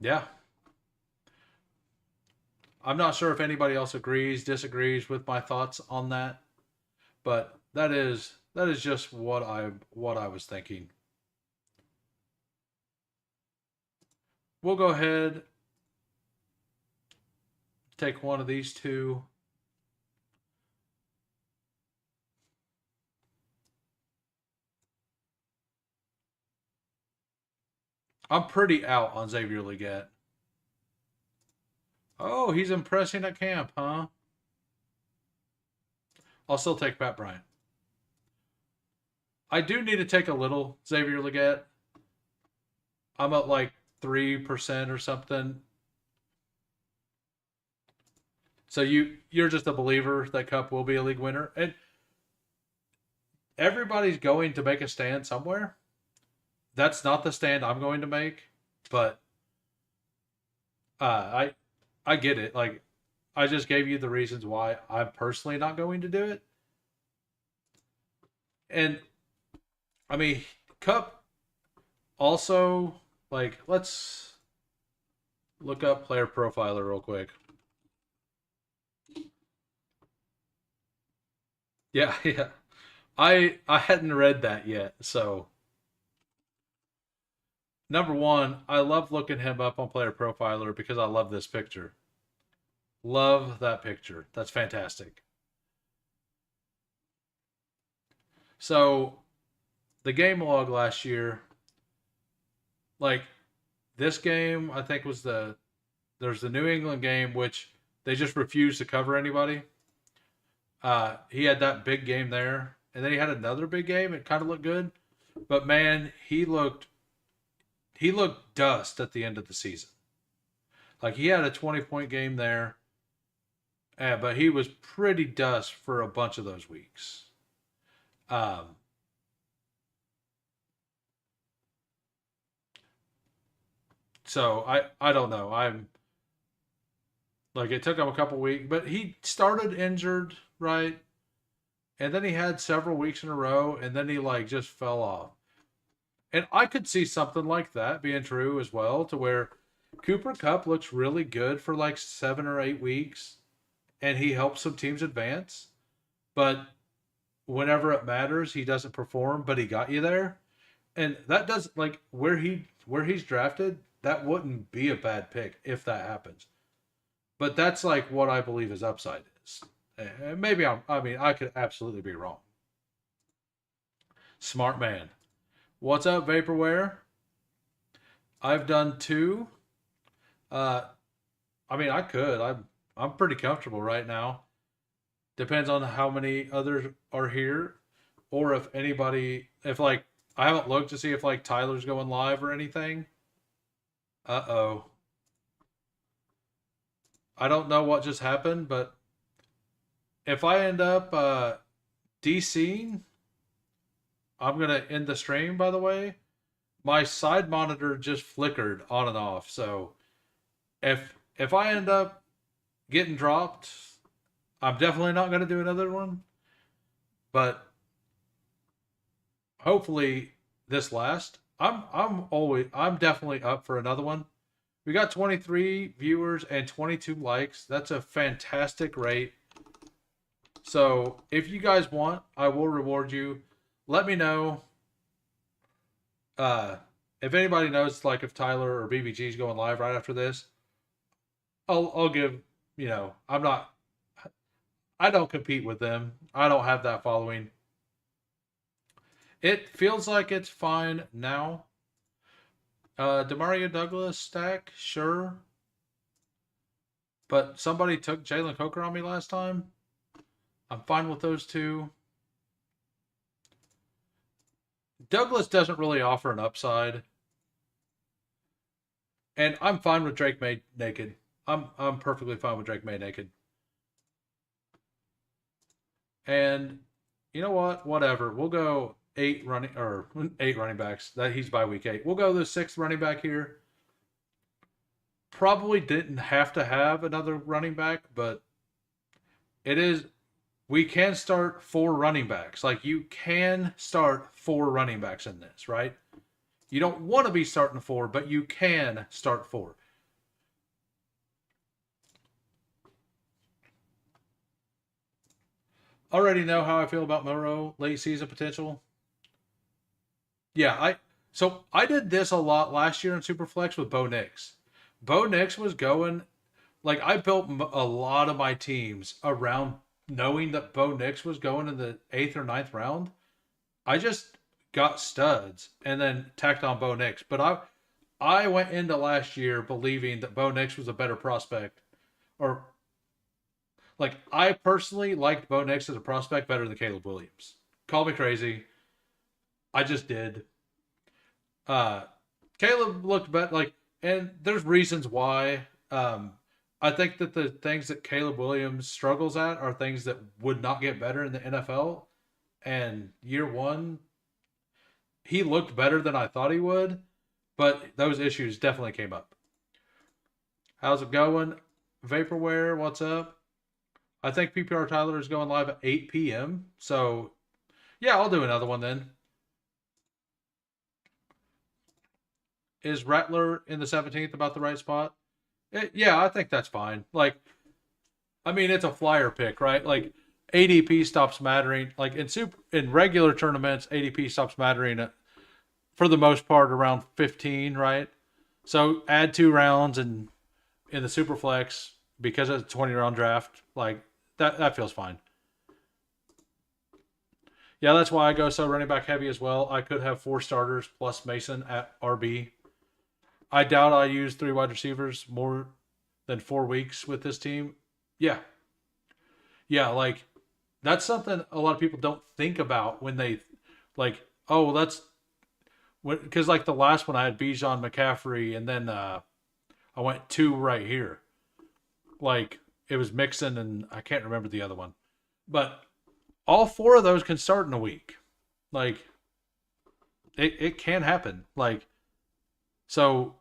Yeah. I'm not sure if anybody else agrees, disagrees with my thoughts on that, but that is just what I was thinking. We'll go ahead, take one of these two. I'm pretty out on Xavier Leggett. Oh, he's impressing at camp, huh? I'll still take Pat Bryant. I do need to take a little Xavier Leggett. I'm at like 3% or something. So you're just a believer that Cup will be a league winner, and everybody's going to make a stand somewhere. That's not the stand I'm going to make, but I get it. Like I just gave you the reasons why I'm personally not going to do it, and I mean Cup also like let's look up player profiler real quick. Yeah, yeah. I hadn't read that yet, so number one, I love looking him up on Player Profiler because I love this picture. Love that picture. That's fantastic. So the game log last year, like this game, I think was there's the New England game which they just refused to cover anybody. He had that big game there, and then he had another big game. It kind of looked good, but man, he looked dust at the end of the season. Like he had a 20-point game there, but he was pretty dust for a bunch of those weeks. Um, so I don't know. I'm like it took him a couple weeks, but he started injured, right? And then he had several weeks in a row, and then he like just fell off. And I could see something like that being true as well, to where Cooper Cup looks really good for like 7 or 8 weeks, and he helps some teams advance. But whenever it matters, he doesn't perform. But he got you there, and that does like where he's drafted. That wouldn't be a bad pick if that happens. But that's like what I believe his upside is. Maybe I mean, I could absolutely be wrong. Smart man. What's up, Vaporware? I've done two. Uh, I mean, I could. I'm pretty comfortable right now. Depends on how many others are here, or if anybody, if like I haven't looked to see if like Tyler's going live or anything. Uh-oh. I don't know what just happened, but if I end up DCing, I'm gonna end the stream. By the way, my side monitor just flickered on and off. So if I end up getting dropped, I'm definitely not gonna do another one. But hopefully this last. I'm definitely up for another one. We got 23 viewers and 22 likes. That's a fantastic rate. So if you guys want, I will reward you. Let me know. Uh, if anybody knows, like if Tyler or BBG is going live right after this, I'll give. I'm not. I don't compete with them. I don't have that following. It feels like it's fine now. Demario Douglas stack, sure. But somebody took Jalen Coker on me last time. I'm fine with those two. Douglas doesn't really offer an upside. And I'm fine with Drake May naked. I'm perfectly fine with Drake May naked. And you know what? Whatever. We'll go eight running backs. That he's by week 8. We'll go the 6th running back here. Probably didn't have to have another running back, but it is. We can start 4 running backs. Like you can start 4 running backs in this, right? You don't want to be starting 4, but you can start 4. Already know how I feel about Monroe late season potential. Yeah, I did this a lot last year in Superflex with Bo Nix. Bo Nix was going like I built a lot of my teams around knowing that Bo Nix was going in the 8th or 9th round. I just got studs and then tacked on Bo Nix. But I went into last year believing that Bo Nix was a better prospect. Or like I personally liked Bo Nix as a prospect better than Caleb Williams. Call me crazy. I just did. Uh Caleb looked better and there's reasons why. I think that the things that Caleb Williams struggles at are things that would not get better in the NFL. And year 1, he looked better than I thought he would, but those issues definitely came up. How's it going? Vaporware, what's up? I think PPR Tyler is going live at 8 p.m. So, yeah, I'll do another one then. Is Rattler in the 17th about the right spot? Yeah, I think that's fine. Like, I mean, it's a flyer pick, right? Like, ADP stops mattering. Like in regular tournaments, ADP stops mattering for the most part around 15, right? So add 2 rounds and in the Superflex because it's a 20-round draft, like that feels fine. Yeah, that's why I go so running back heavy as well. I could have 4 starters plus Mason at RB. I doubt I use 3 wide receivers more than 4 weeks with this team. Yeah. Yeah, like that's something a lot of people don't think about when they like, oh, that's because like the last one I had Bijan McCaffrey and then I went 2 right here. Like it was Mixon and I can't remember the other one. But all 4 of those can start in a week. Like it can happen. Like so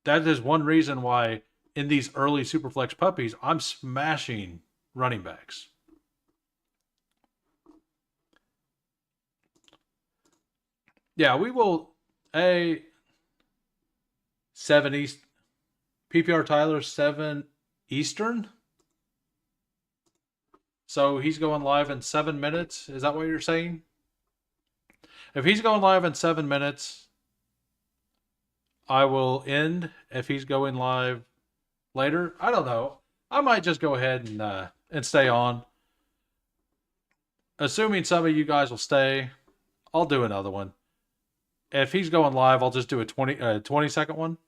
that is one reason why in these early Superflex puppies, I'm smashing running backs. Yeah, we will a 7 East PPR Tyler 7 Eastern. So he's going live in 7 minutes. Is that what you're saying? If he's going live in 7 minutes, I will end. If he's going live later, I don't know. I might just go ahead and stay on. Assuming some of you guys will stay, I'll do another one. If he's going live, I'll just do a 20-second one.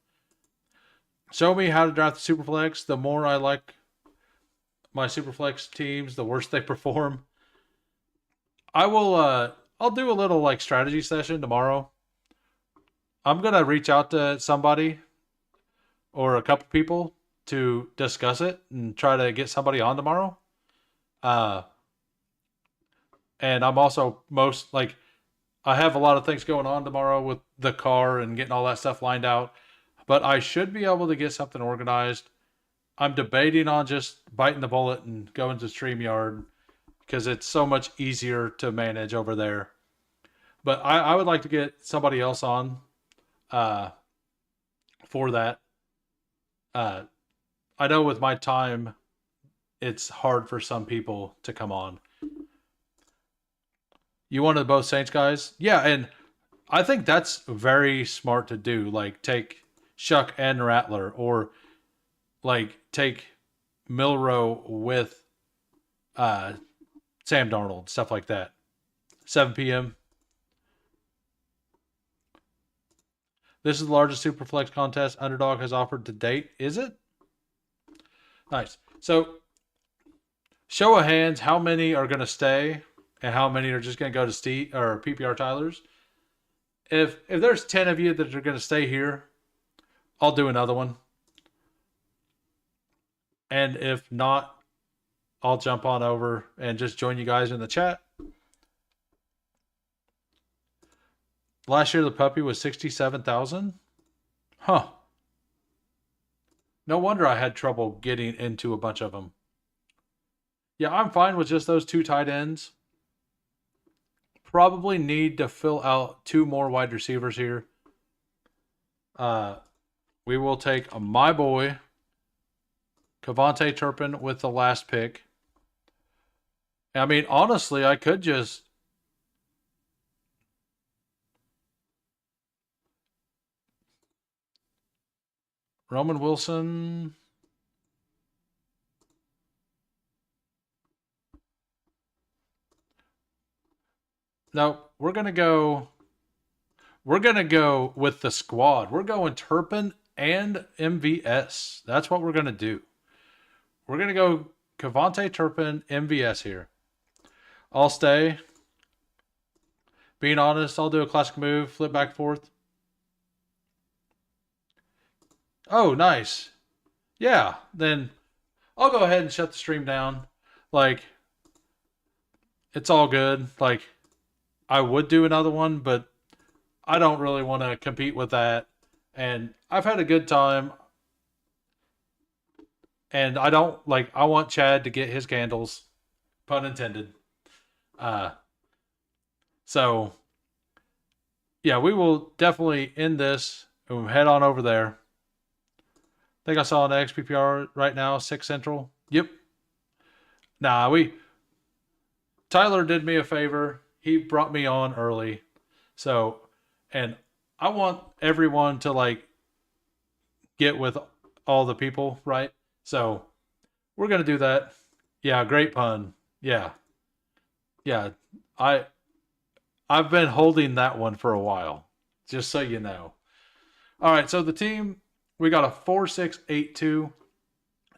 Show me how to draft the Superflex. The more I like my Superflex teams, the worse they perform. I'll do a little like strategy session tomorrow. I'm going to reach out to somebody or a couple people to discuss it and try to get somebody on tomorrow. And I'm also I have a lot of things going on tomorrow with the car and getting all that stuff lined out, but I should be able to get something organized. I'm debating on just biting the bullet and going to StreamYard because it's so much easier to manage over there. But I would like to get somebody else on. for that. I know with my time, it's hard for some people to come on. You wanted both Saints guys? Yeah, and I think that's very smart to do. Like, take Shuck and Rattler, or like take Milrow with Sam Darnold, stuff like that. 7 p.m. This is the largest Superflex contest Underdog has offered to date. Is it? Nice. So, show of hands, how many are going to stay and how many are just going to go to Steve or PPR Tyler's? If there's 10 of you that are going to stay here, I'll do another one. And if not, I'll jump on over and just join you guys in the chat. Last year, the puppy was 67,000. Huh. No wonder I had trouble getting into a bunch of them. Yeah, I'm fine with just those 2 tight ends. Probably need to fill out 2 more wide receivers here. We will take my boy, Kevontae Turpin, with the last pick. I mean, honestly, I could just... Roman Wilson. No, we're going to go with the squad. We're going Turpin and MVS. That's what we're going to do. We're going to go Kevontae Turpin, MVS here. I'll stay. Being honest, I'll do a classic move, flip back and forth. Oh, nice. Yeah, then I'll go ahead and shut the stream down. Like, it's all good. Like, I would do another one, but I don't really want to compete with that. And I've had a good time. And I want Chad to get his candles. Pun intended. So, yeah, we will definitely end this and we'll head on over there. I think I saw an XPPR right now, 6 Central. Yep. Nah, Tyler did me a favor. He brought me on early. So, and I want everyone to like get with all the people, right? So, we're going to do that. Yeah, great pun. Yeah. Yeah, I've been holding that one for a while, just so you know. All right, so the team, we got a 4-6-8-2.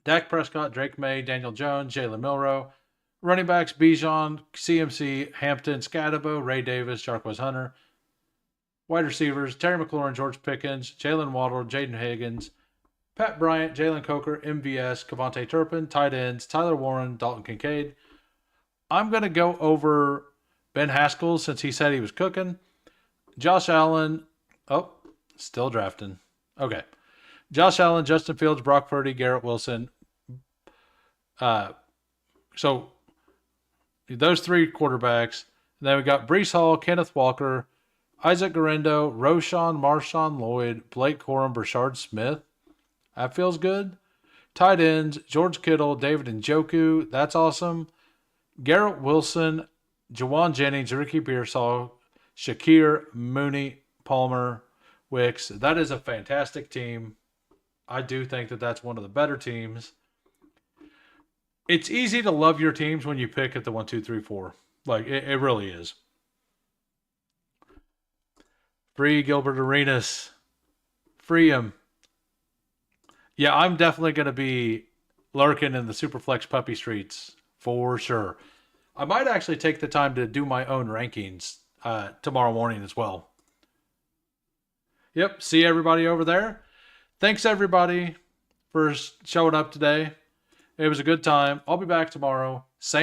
Dak Prescott, Drake May, Daniel Jones, Jalen Milrow. Running backs, Bijan, CMC, Hampton, Scadabo, Ray Davis, Jarquez Hunter. Wide receivers, Terry McLaurin, George Pickens, Jalen Waddle, Jaden Higgins, Pat Bryant, Jalen Coker, MVS, Kevontae Turpin. Tight ends, Tyler Warren, Dalton Kincaid. I'm going to go over Ben Haskell since he said he was cooking. Josh Allen. Oh, still drafting. Okay. Josh Allen, Justin Fields, Brock Purdy, Garrett Wilson. So those 3 quarterbacks. And then we got Breece Hall, Kenneth Walker, Isaac Guerrero, Roshan, Marshawn Lloyd, Blake Corum, Brashard Smith. That feels good. Tight ends, George Kittle, David Njoku. That's awesome. Garrett Wilson, Jawan Jennings, Ricky Pearsall, Shakir, Mooney, Palmer, Wicks. That is a fantastic team. I do think that that's one of the better teams. It's easy to love your teams when you pick at the 1, 2, 3, 4. Like, it really is. Free Gilbert Arenas. Free him. Yeah, I'm definitely going to be lurking in the Superflex puppy streets for sure. I might actually take the time to do my own rankings tomorrow morning as well. Yep, see everybody over there. Thanks everybody for showing up today. It was a good time. I'll be back tomorrow. Same